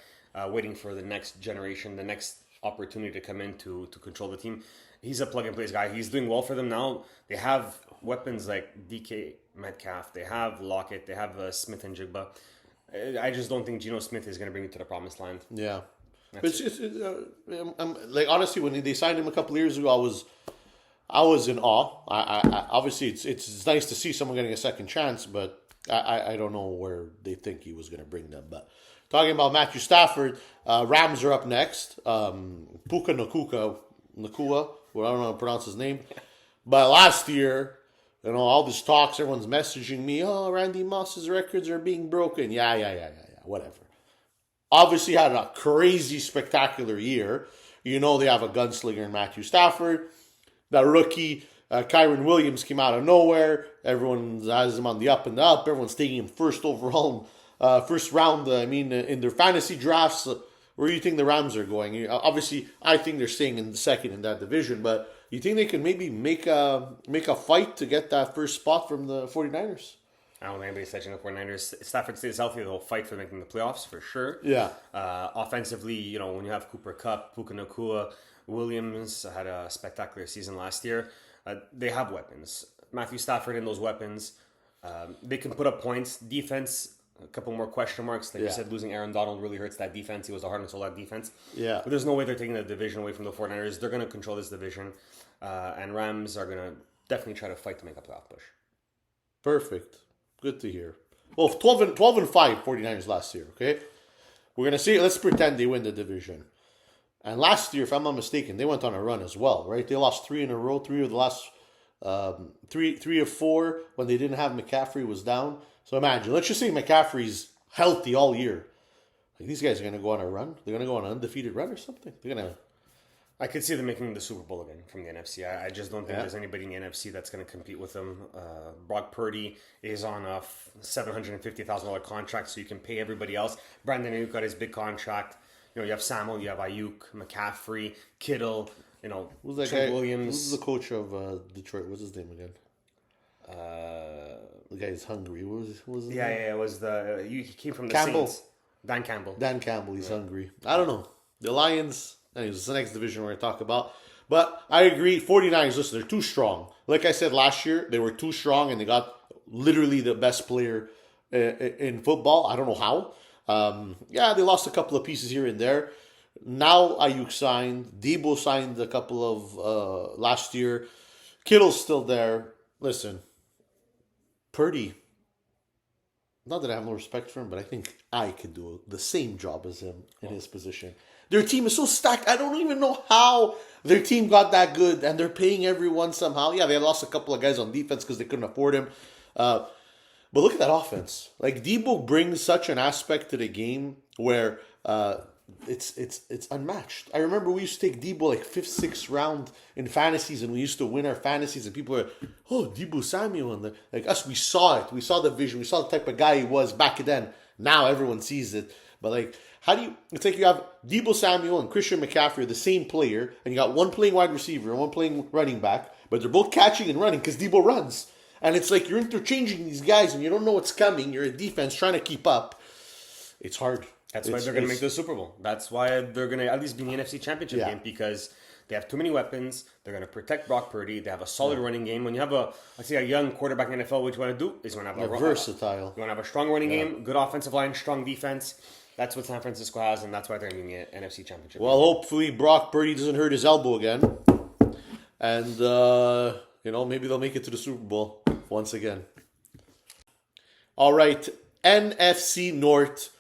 waiting for the next generation, the next opportunity to come in to control the team. He's a plug-and-play guy. He's doing well for them now. They have weapons like DK Metcalf. They have Lockett. They have Smith and Jigba. I just don't think Geno Smith is going to bring it to the promised land. Yeah. Like honestly, when they signed him a couple of years ago, I was in awe. I obviously it's nice to see someone getting a second chance, but I don't know where they think he was going to bring them. But talking about Matthew Stafford, Rams are up next. Puka Nakua, well, I don't know how to pronounce his name, but last year, all this talks, everyone's messaging me, Randy Moss's records are being broken. Yeah, whatever. Obviously had a crazy, spectacular year. They have a gunslinger in Matthew Stafford. That rookie, Kyron Williams, came out of nowhere. Everyone has him on the up and up. Everyone's taking him first round, in their fantasy drafts. Where do you think the Rams are going? Obviously, I think they're staying in the second in that division, but you think they can maybe make a fight to get that first spot from the 49ers? I don't think anybody's touching the 49ers. Stafford stays healthy, they'll fight for making the playoffs for sure. Yeah. Offensively, when you have Cooper Kupp, Puka Nakua, Williams had a spectacular season last year. They have weapons. Matthew Stafford and those weapons, they can put up points. Defense, a couple more question marks. Like you said, losing Aaron Donald really hurts that defense. He was the heart and soul of that defense. Yeah. But there's no way they're taking the division away from the 49ers. They're going to control this division. And Rams are going to definitely try to fight to make a playoff push. Perfect. Good to hear. Well, 12-5 49ers last year, okay? We're going to see, let's pretend they win the division. And last year, if I'm not mistaken, they went on a run as well, right? They lost 3 in a row. 3 of the last, 3 of 4 when they didn't have McCaffrey was down. So imagine, let's just say McCaffrey's healthy all year. Like these guys are going to go on a run. They're going to go on an undefeated run or something. They're going to... I could see them making the Super Bowl again from the NFC. I just don't think there's anybody in the NFC that's going to compete with them. Brock Purdy is on a $750,000 contract, so you can pay everybody else. Brandon Ayuk got his big contract. You have Samuel, you have Ayuk, McCaffrey, Kittle, who's that Trent guy? Williams. Who's the coach of Detroit? What's his name again? The guy is hungry. What was his name? It was he came from the Campbell. Saints. Dan Campbell. Dan Campbell, he's hungry. I don't know. The Lions, anyways, it's the next division we're going to talk about. But I agree, 49ers, listen, they're too strong. Like I said last year, they were too strong and they got literally the best player in football. I don't know how. They lost a couple of pieces here and there. Now Ayuk signed. Debo signed a couple of last year. Kittle's still there. Listen, Purdy, not that I have no respect for him, but I think I could do the same job as him in his position. Their team is so stacked. I don't even know how their team got that good, and they're paying everyone somehow. Yeah, they lost a couple of guys on defense because they couldn't afford him. But look at that offense. Like, Debo brings such an aspect to the game where it's unmatched. I remember we used to take Debo like 5th, 6th round in fantasies, and we used to win our fantasies, and people were, Debo Samuel. And like us, we saw it. We saw the vision. We saw the type of guy he was back then. Now everyone sees it. But like, how do you? It's like you have Deebo Samuel and Christian McCaffrey are the same player, and you got one playing wide receiver and one playing running back, but they're both catching and running because Deebo runs. And it's like you're interchanging these guys, and you don't know what's coming. You're a defense trying to keep up. It's hard. That's why they're going to make the Super Bowl. That's why they're going to at least be in the NFC Championship game, because they have too many weapons. They're going to protect Brock Purdy. They have a solid running game. When you have a young quarterback in the NFL, what you want to do is you want to have versatile. You want to have a strong running game, good offensive line, strong defense. That's what San Francisco has, and that's why they're in the NFC Championship. Well, hopefully Brock Purdy doesn't hurt his elbow again, and maybe they'll make it to the Super Bowl once again. All right, NFC North.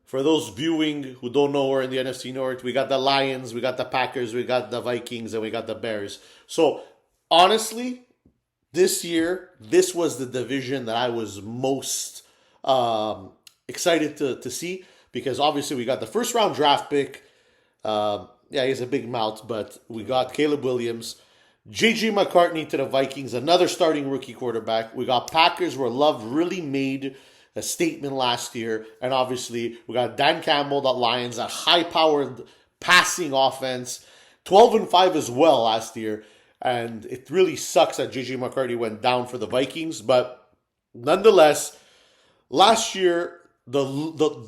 For those viewing who don't know, we're in the NFC North. We got the Lions, we got the Packers, we got the Vikings, and we got the Bears. So, honestly, this year, this was the division that I was most excited to see, because obviously we got the first round draft pick. He has a big mouth, but we got Caleb Williams. J.J. McCartney to the Vikings, another starting rookie quarterback. We got Packers, where Love really made a statement last year. And obviously, we got Dan Campbell, the Lions, a high-powered passing offense. 12-5 as well last year. And it really sucks that J.J. McCartney went down for the Vikings. But nonetheless, last year, the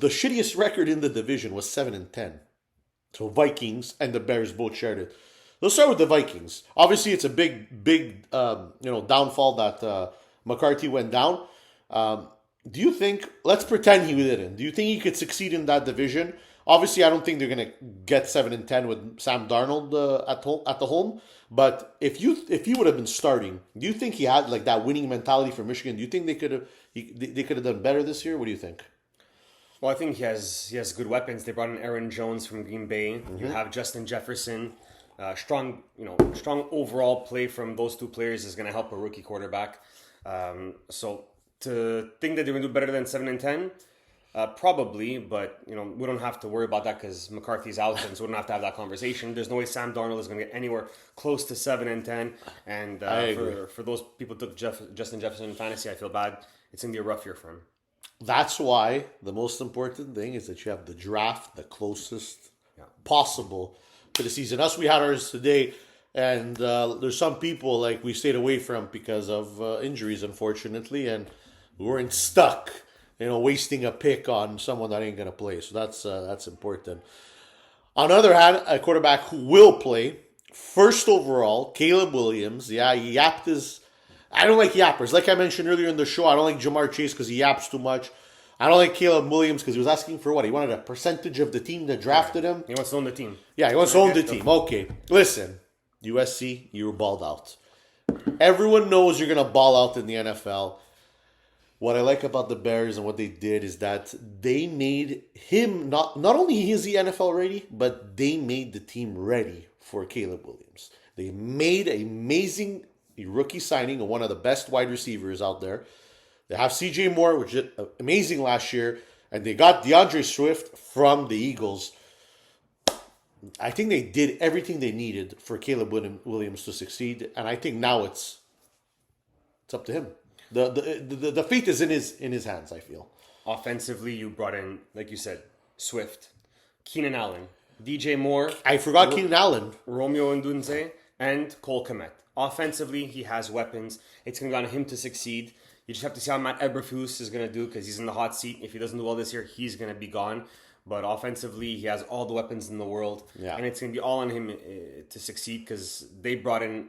shittiest record in the division was 7-10. So Vikings and the Bears both shared it. Let's start with the Vikings. Obviously, it's a big downfall that McCarthy went down. Do you think, let's pretend he didn't, do you think he could succeed in that division? Obviously, I don't think they're going to get 7-10 with Sam Darnold at the home. But if he would have been starting, do you think he had like that winning mentality for Michigan? Do you think they could have done better this year? What do you think? Well, I think he has good weapons. They brought in Aaron Jones from Green Bay. Mm-hmm. You have Justin Jefferson. Strong overall play from those two players is going to help a rookie quarterback. So to think that they're going to do better than 7-10, probably, but we don't have to worry about that because McCarthy's out, and so we don't have to have that conversation. There's no way Sam Darnold is going to get anywhere close to 7-10. And for those people who took Justin Jefferson in fantasy, I feel bad. It's going to be a rough year for him. That's why the most important thing is that you have the draft the closest possible to the season. Us, we had ours today, and there's some people like we stayed away from because of injuries, unfortunately, and we weren't stuck, wasting a pick on someone that ain't gonna play. So that's important. On the other hand, a quarterback who will play, first overall, Caleb Williams. Yeah, he yapped his. I don't like yappers. Like I mentioned earlier in the show, I don't like Jamar Chase because he yaps too much. I don't like Caleb Williams because he was asking for what? He wanted a percentage of the team that drafted him. He wants to own the team. Yeah, he wants to own the team. Okay. Listen, USC, you were balled out. Everyone knows you're going to ball out in the NFL. What I like about the Bears and what they did is that they made him, not only is he NFL ready, but they made the team ready for Caleb Williams. They made an amazing rookie signing of one of the best wide receivers out there. They have C.J. Moore, which is amazing last year, and they got DeAndre Swift from the Eagles. I think they did everything they needed for Caleb Williams to succeed, and I think now it's up to him. The fate is in his hands, I feel. Offensively, you brought in, like you said, Swift, Keenan Allen, DJ Moore. I forgot Keenan Allen. Romeo Ndunze, and Cole Kmet. Offensively, he has weapons. It's going to be on him to succeed. You just have to see how Matt Eberflus is going to do because he's in the hot seat. If he doesn't do well this year, he's going to be gone. But offensively, he has all the weapens in the world. Yeah. And it's going to be all on him to succeed because they brought in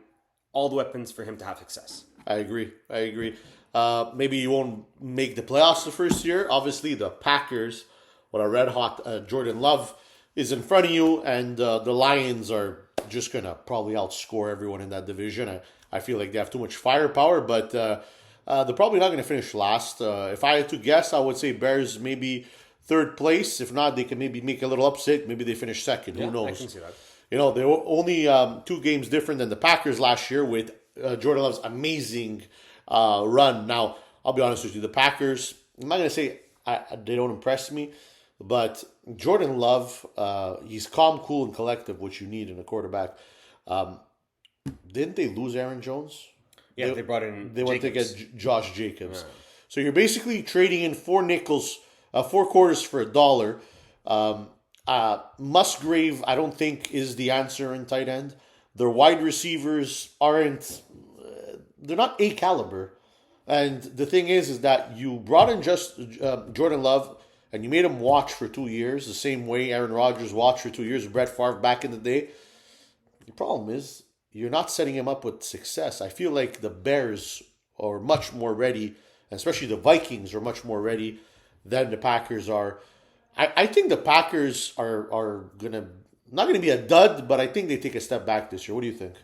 all the weapons for him to have success. I agree. Maybe you won't make the playoffs the first year. Obviously, the Packers, with a red-hot Jordan Love, is in front of you. And the Lions are just going to probably outscore everyone in that division. I feel like they have too much firepower, but they're probably not going to finish last. If I had to guess, I would say Bears maybe third place. If not, they can maybe make a little upset. Maybe they finish second. Who knows? I can see that. They were only 2 games different than the Packers last year with Jordan Love's amazing run. Now, I'll be honest with you. The Packers, I'm not going to say they don't impress me, but Jordan Love, he's calm, cool, and collective, which you need in a quarterback. Didn't they lose Aaron Jones? Yeah, they brought in They went to get Josh Jacobs. Yeah. So you're basically trading in 4 quarters for $1. Musgrave, I don't think, is the answer in tight end. Their wide receivers aren't, they're not A caliber. And the thing is that you brought in just Jordan Love and you made him watch for 2 years, the same way Aaron Rodgers watched for 2 years, Brett Favre back in the day. The problem is you're not setting him up with success. I feel like the Bears are much more ready, especially the Vikings are much more ready than the Packers are. I think the Packers are not gonna be a dud, but I think they take a step back this year. What do you think?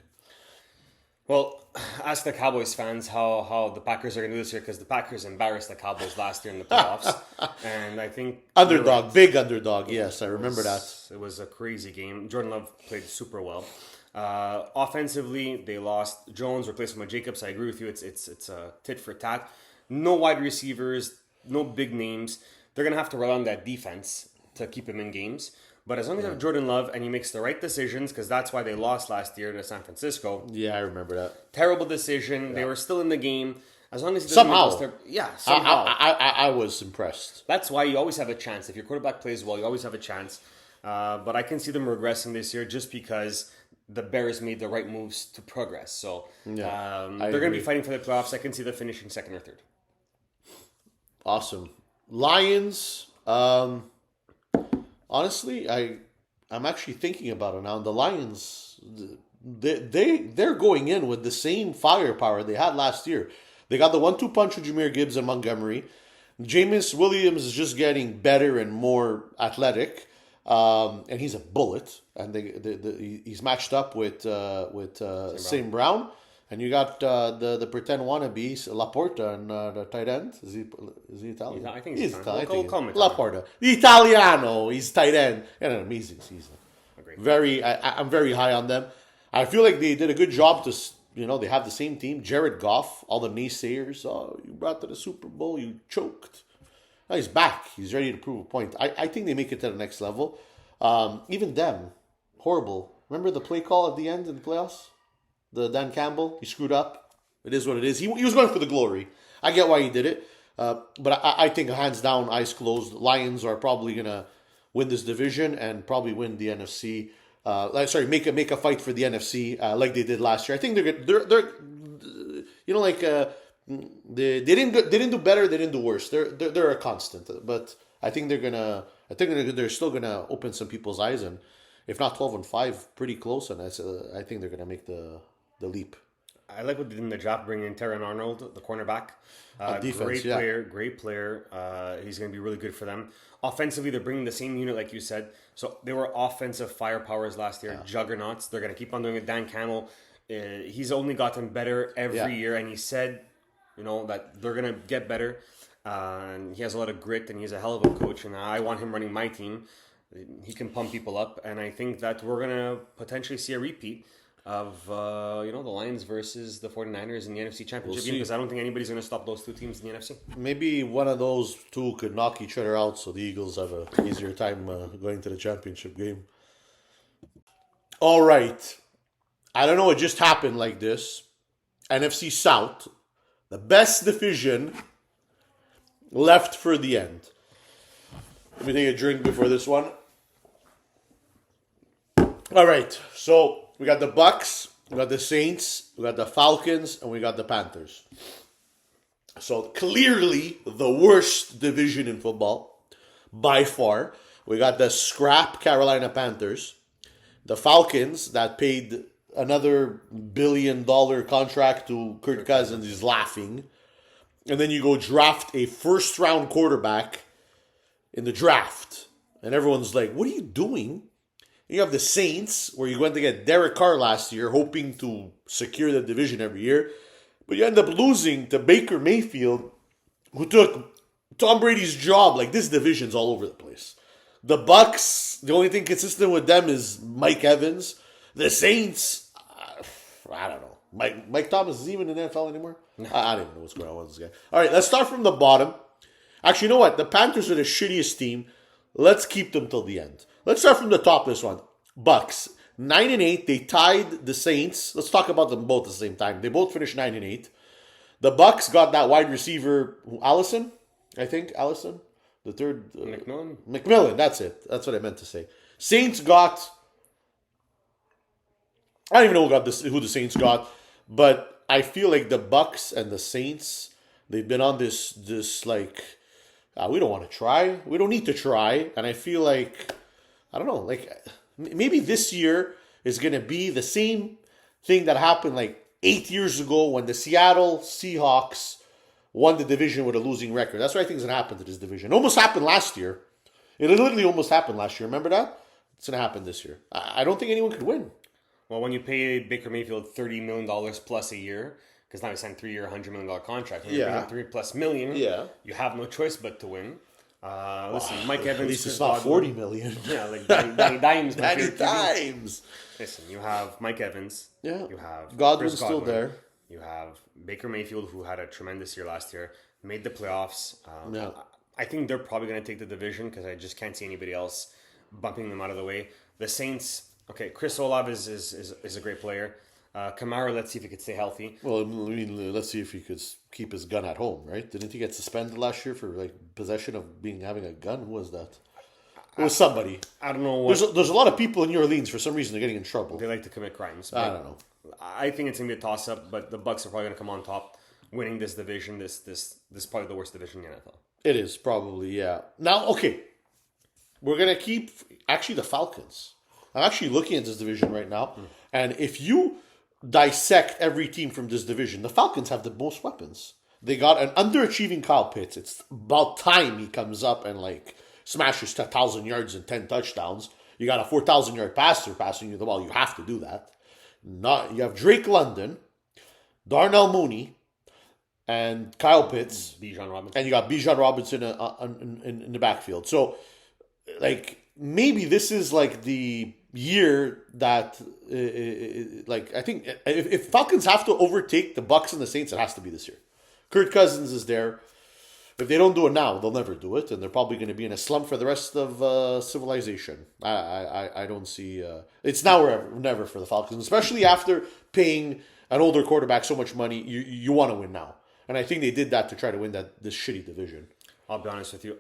Well, ask the Cowboys fans how the Packers are going to do this year, because the Packers embarrassed the Cowboys last year in the playoffs. And I think... Underdog, right. big underdog, yes, I remember that. It was a crazy game. Jordan Love played super well. Offensively, they lost Jones, replaced him with Jacobs. I agree with you. It's a tit for tat. No wide receivers, no big names. They're going to have to rely on that defense to keep him in games. But as long as you have Jordan Love and he makes the right decisions, because that's why they lost last year to San Francisco. Yeah, I remember that. Terrible decision. Yeah. They were still in the game. As long as he doesn't somehow. I was impressed. That's why you always have a chance. If your quarterback plays well, you always have a chance. But I can see them regressing this year just because the Bears made the right moves to progress. So they're going to be fighting for the playoffs. I can see them finishing second or third. Awesome. Lions... honestly, I'm actually thinking about it now. The Lions, they're going in with the same firepower they had last year. They got the 1-2 punch with Jahmyr Gibbs and Montgomery. Jameis Williams is just getting better and more athletic, and he's a bullet. And he's matched up with St. Brown. And you got the pretend wannabes, Laporta, and the tight end. Is he Italian? I think he's Italian. Laporta. The Italiano. He's tight end. And an amazing season. Agreed. I'm very high on them. I feel like they did a good job to, they have the same team. Jared Goff, all the naysayers. Oh, you brought to the Super Bowl, you choked. Now he's back. He's ready to prove a point. I think they make it to the next level. Even them, horrible. Remember the play call at the end in the playoffs? The Dan Campbell, he screwed up. It is what it is. He was going for the glory. I get why he did it. But I think hands down, eyes closed, Lions are probably going to win this division and probably win the NFC. Make a fight for the NFC like they did last year. I think they're they didn't do better, they didn't do worse. They're a constant. But I think they're still gonna open some people's eyes, and if not 12-5, pretty close. And I think they're gonna make the leap. I like what they did in the draft, bringing in Terran Arnold, the cornerback. Defense, great player. He's going to be really good for them. Offensively, they're bringing the same unit, like you said. So they were offensive firepowers last year, juggernauts. They're going to keep on doing it. Dan Campbell, he's only gotten better every year, and he said, that they're going to get better. And he has a lot of grit, and he's a hell of a coach. And I want him running my team. He can pump people up, and I think that we're going to potentially see a repeat of the Lions versus the 49ers in the NFC Championship game, because I don't think anybody's going to stop those two teams in the NFC. Maybe one of those two could knock each other out, so the Eagles have an easier time going to the championship game. All right. I don't know, it just happened like this. NFC South, the best division, left for the end. Let me take a drink before this one. All right, so we got the Bucks, we got the Saints, we got the Falcons, and we got the Panthers. So clearly the worst division in football, by far. We got the scrap Carolina Panthers, the Falcons that paid another $1 billion contract to Kirk Cousins is laughing. And then you go draft a first-round quarterback in the draft. And everyone's like, what are you doing? You have the Saints, where you went to get Derek Carr last year, hoping to secure the division every year. But you end up losing to Baker Mayfield, who took Tom Brady's job. Like, this division's all over the place. The Bucks, the only thing consistent with them is Mike Evans. The Saints, I don't know. Mike Thomas is even in the NFL anymore? No. I don't even know what's going on with this guy. All right, let's start from the bottom. Actually, you know what? The Panthers are the shittiest team. Let's keep them till the end. Let's start from the top this one. Bucks, 9-8. They tied the Saints. Let's talk about them both at the same time. They both finished 9-8. The Bucks got that wide receiver, Allison, I think. Allison? The third... McMillan. That's it. That's what I meant to say. Saints got... I don't even know who the Saints got, but I feel like the Bucks and the Saints, they've been on this like, we don't want to try. We don't need to try. And I feel like, I don't know, like maybe this year is going to be the same thing that happened like 8 years ago when the Seattle Seahawks won the division with a losing record. That's what I think is going to happen to this division. It almost happened last year. It literally almost happened last year. Remember that? It's going to happen this year. I don't think anyone could win. Well, when you pay Baker Mayfield $30 million plus a year, because now he signed a 3-year, $100 million contract, when you're paying $3+ million, you have no choice but to win. Listen, Mike Evans... At least it's not $40 million. Yeah, like Danny Dimes. Danny Dimes. Listen, you have Mike Evans. Yeah. You have Godwin's still there. You have Baker Mayfield, who had a tremendous year last year, made the playoffs. I think they're probably going to take the division because I just can't see anybody else bumping them out of the way. The Saints... Okay, Chris Olave is a great player. Kamara, let's see if he could stay healthy. Well, I mean, let's see if he could keep his gun at home, right? Didn't he get suspended last year for like possession of having a gun? Who was that? It was somebody. I don't know. There's a lot of people in New Orleans for some reason they're getting in trouble. They like to commit crimes. I don't know. I think it's gonna be a toss up, but the Bucks are probably gonna come on top, winning this division. This is probably the worst division in the NFL. It is probably, yeah. Now, okay, we're gonna keep actually the Falcons. I'm actually looking at this division right now, and if you dissect every team from this division, the Falcons have the most weapons. They got an underachieving Kyle Pitts. It's about time he comes up and like smashes 1,000 yards and 10 touchdowns. You got a 4,000-yard passer passing you the ball. You have to do that. You have Drake London, Darnell Mooney, and Kyle Pitts. Bijan Robinson. And you got Bijan Robinson in the backfield. So, like, maybe this is like the year that, like, I think if Falcons have to overtake the Bucks and the Saints, it has to be this year. Kirk Cousins is there. If they don't do it now, they'll never do it, and they're probably going to be in a slump for the rest of civilization. I don't see... it's now or never for the Falcons, especially after paying an older quarterback so much money. You want to win now. And I think they did that to try to win this shitty division. I'll be honest with you.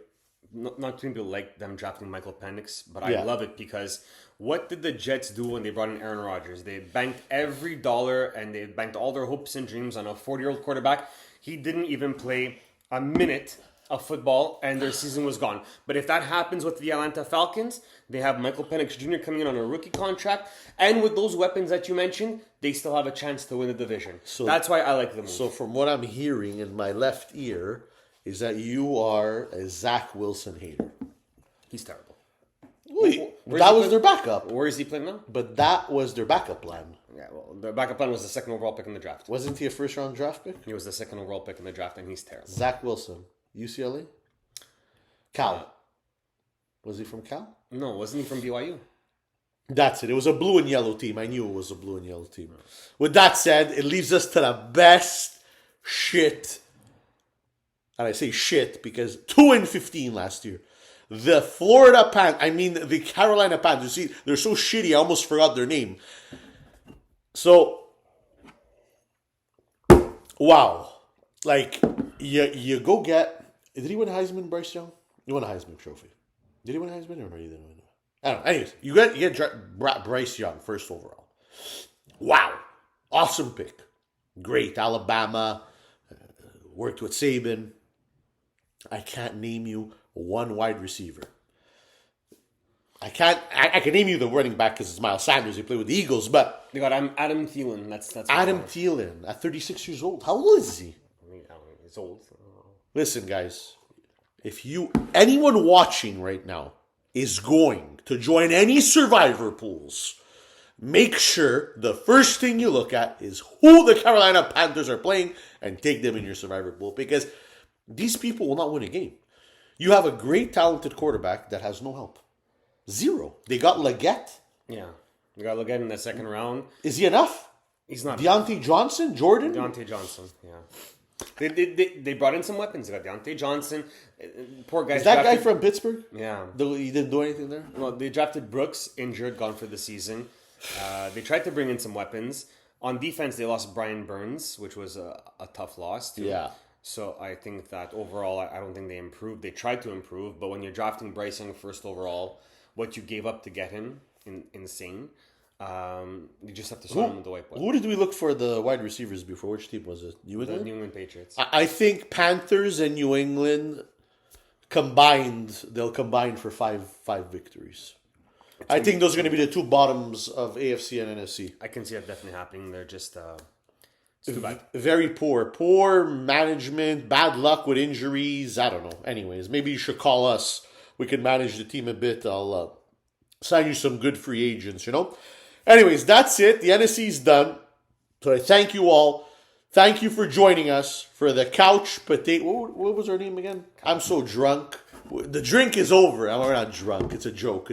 Not too many people like them drafting Michael Penix, but I love it because what did the Jets do when they brought in Aaron Rodgers? They banked every dollar and they banked all their hopes and dreams on a 40-year-old quarterback. He didn't even play a minute of football and their season was gone. But if that happens with the Atlanta Falcons, they have Michael Penix Jr. coming in on a rookie contract, and with those weapons that you mentioned, they still have a chance to win the division. So that's why I like the move. So from what I'm hearing in my left ear is that you are a Zach Wilson hater. He's terrible. That was their backup. Where is he playing now? But that was their backup plan. Yeah, well, the backup plan was the second overall pick in the draft. Wasn't he a first-round draft pick? He was the second overall pick in the draft, and he's terrible. Zach Wilson, UCLA? Cal. Was he from Cal? No, wasn't he from BYU? That's it. It was a blue and yellow team. I knew it was a blue and yellow team. With that said, it leaves us to the best shit. And I say shit because 2-15 last year. The the Carolina Panthers. You see, they're so shitty, I almost forgot their name. So, wow. Like, you go get... Did he win Heisman, Bryce Young? He won a Heisman trophy. Did he win a Heisman or he didn't win? I don't know. Anyways, you get Bryce Young, first overall. Wow. Awesome pick. Great. Alabama. Worked with Saban. I can't name you one wide receiver. I can name you the running back because it's Miles Sanders. He played with the Eagles, but... They got Adam Thielen. That's Adam Thielen at 36 years old. How old is he? I mean, he's old. Listen, guys. If anyone watching right now is going to join any survivor pools, make sure the first thing you look at is who the Carolina Panthers are playing and take them in your survivor pool because these people will not win a game. You have a great, talented quarterback that has no help. Zero. They got Leggett. Yeah. They got Leggett in the second round. Is he enough? He's not. Deontay Johnson? Jordan? Deontay Johnson, yeah. They brought in some weapons. They got Deontay Johnson. Poor guy. Is that guy from Pittsburgh? Yeah. He didn't do anything there? Well, they drafted Brooks, injured, gone for the season. They tried to bring in some weapons. On defense, they lost Brian Burns, which was a tough loss, too. Yeah. So I think that overall, I don't think they improved. They tried to improve, but when you're drafting Bryce Young first overall, what you gave up to get him, insane. You just have to swim with the whiteboard. Who did we look for the wide receivers before? Which team was it? New The England? New England Patriots. I think Panthers and New England combined, they'll combine for five victories. I think those are going to be the two bottoms of AFC and NFC. I can see that definitely happening. They're just it's too bad. Very poor management, bad luck with injuries. I don't know. Anyways, maybe you should call us. We can manage the team a bit. I'll sign you some good free agents, you know. Anyways, that's it. The NFC's done. So I thank you all. Thank you for joining us for the Couch Potato. What was our name again? I'm so drunk. The drink is over. We're not drunk. It's a joke.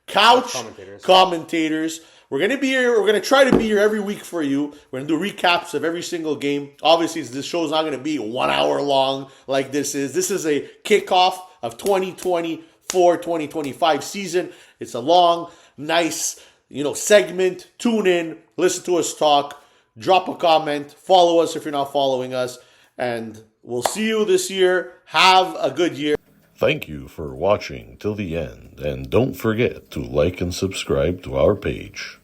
Couch Commentators. We're going to be here. We're going to try to be here every week for you. We're going to do recaps of every single game. Obviously, this show's not going to be 1 hour long like this is. This is a kickoff of 2024-2025 season. It's a long, nice, segment. Tune in, listen to us talk, drop a comment, follow us if you're not following us, and we'll see you this year. Have a good year. Thank you for watching till the end, and don't forget to like and subscribe to our page.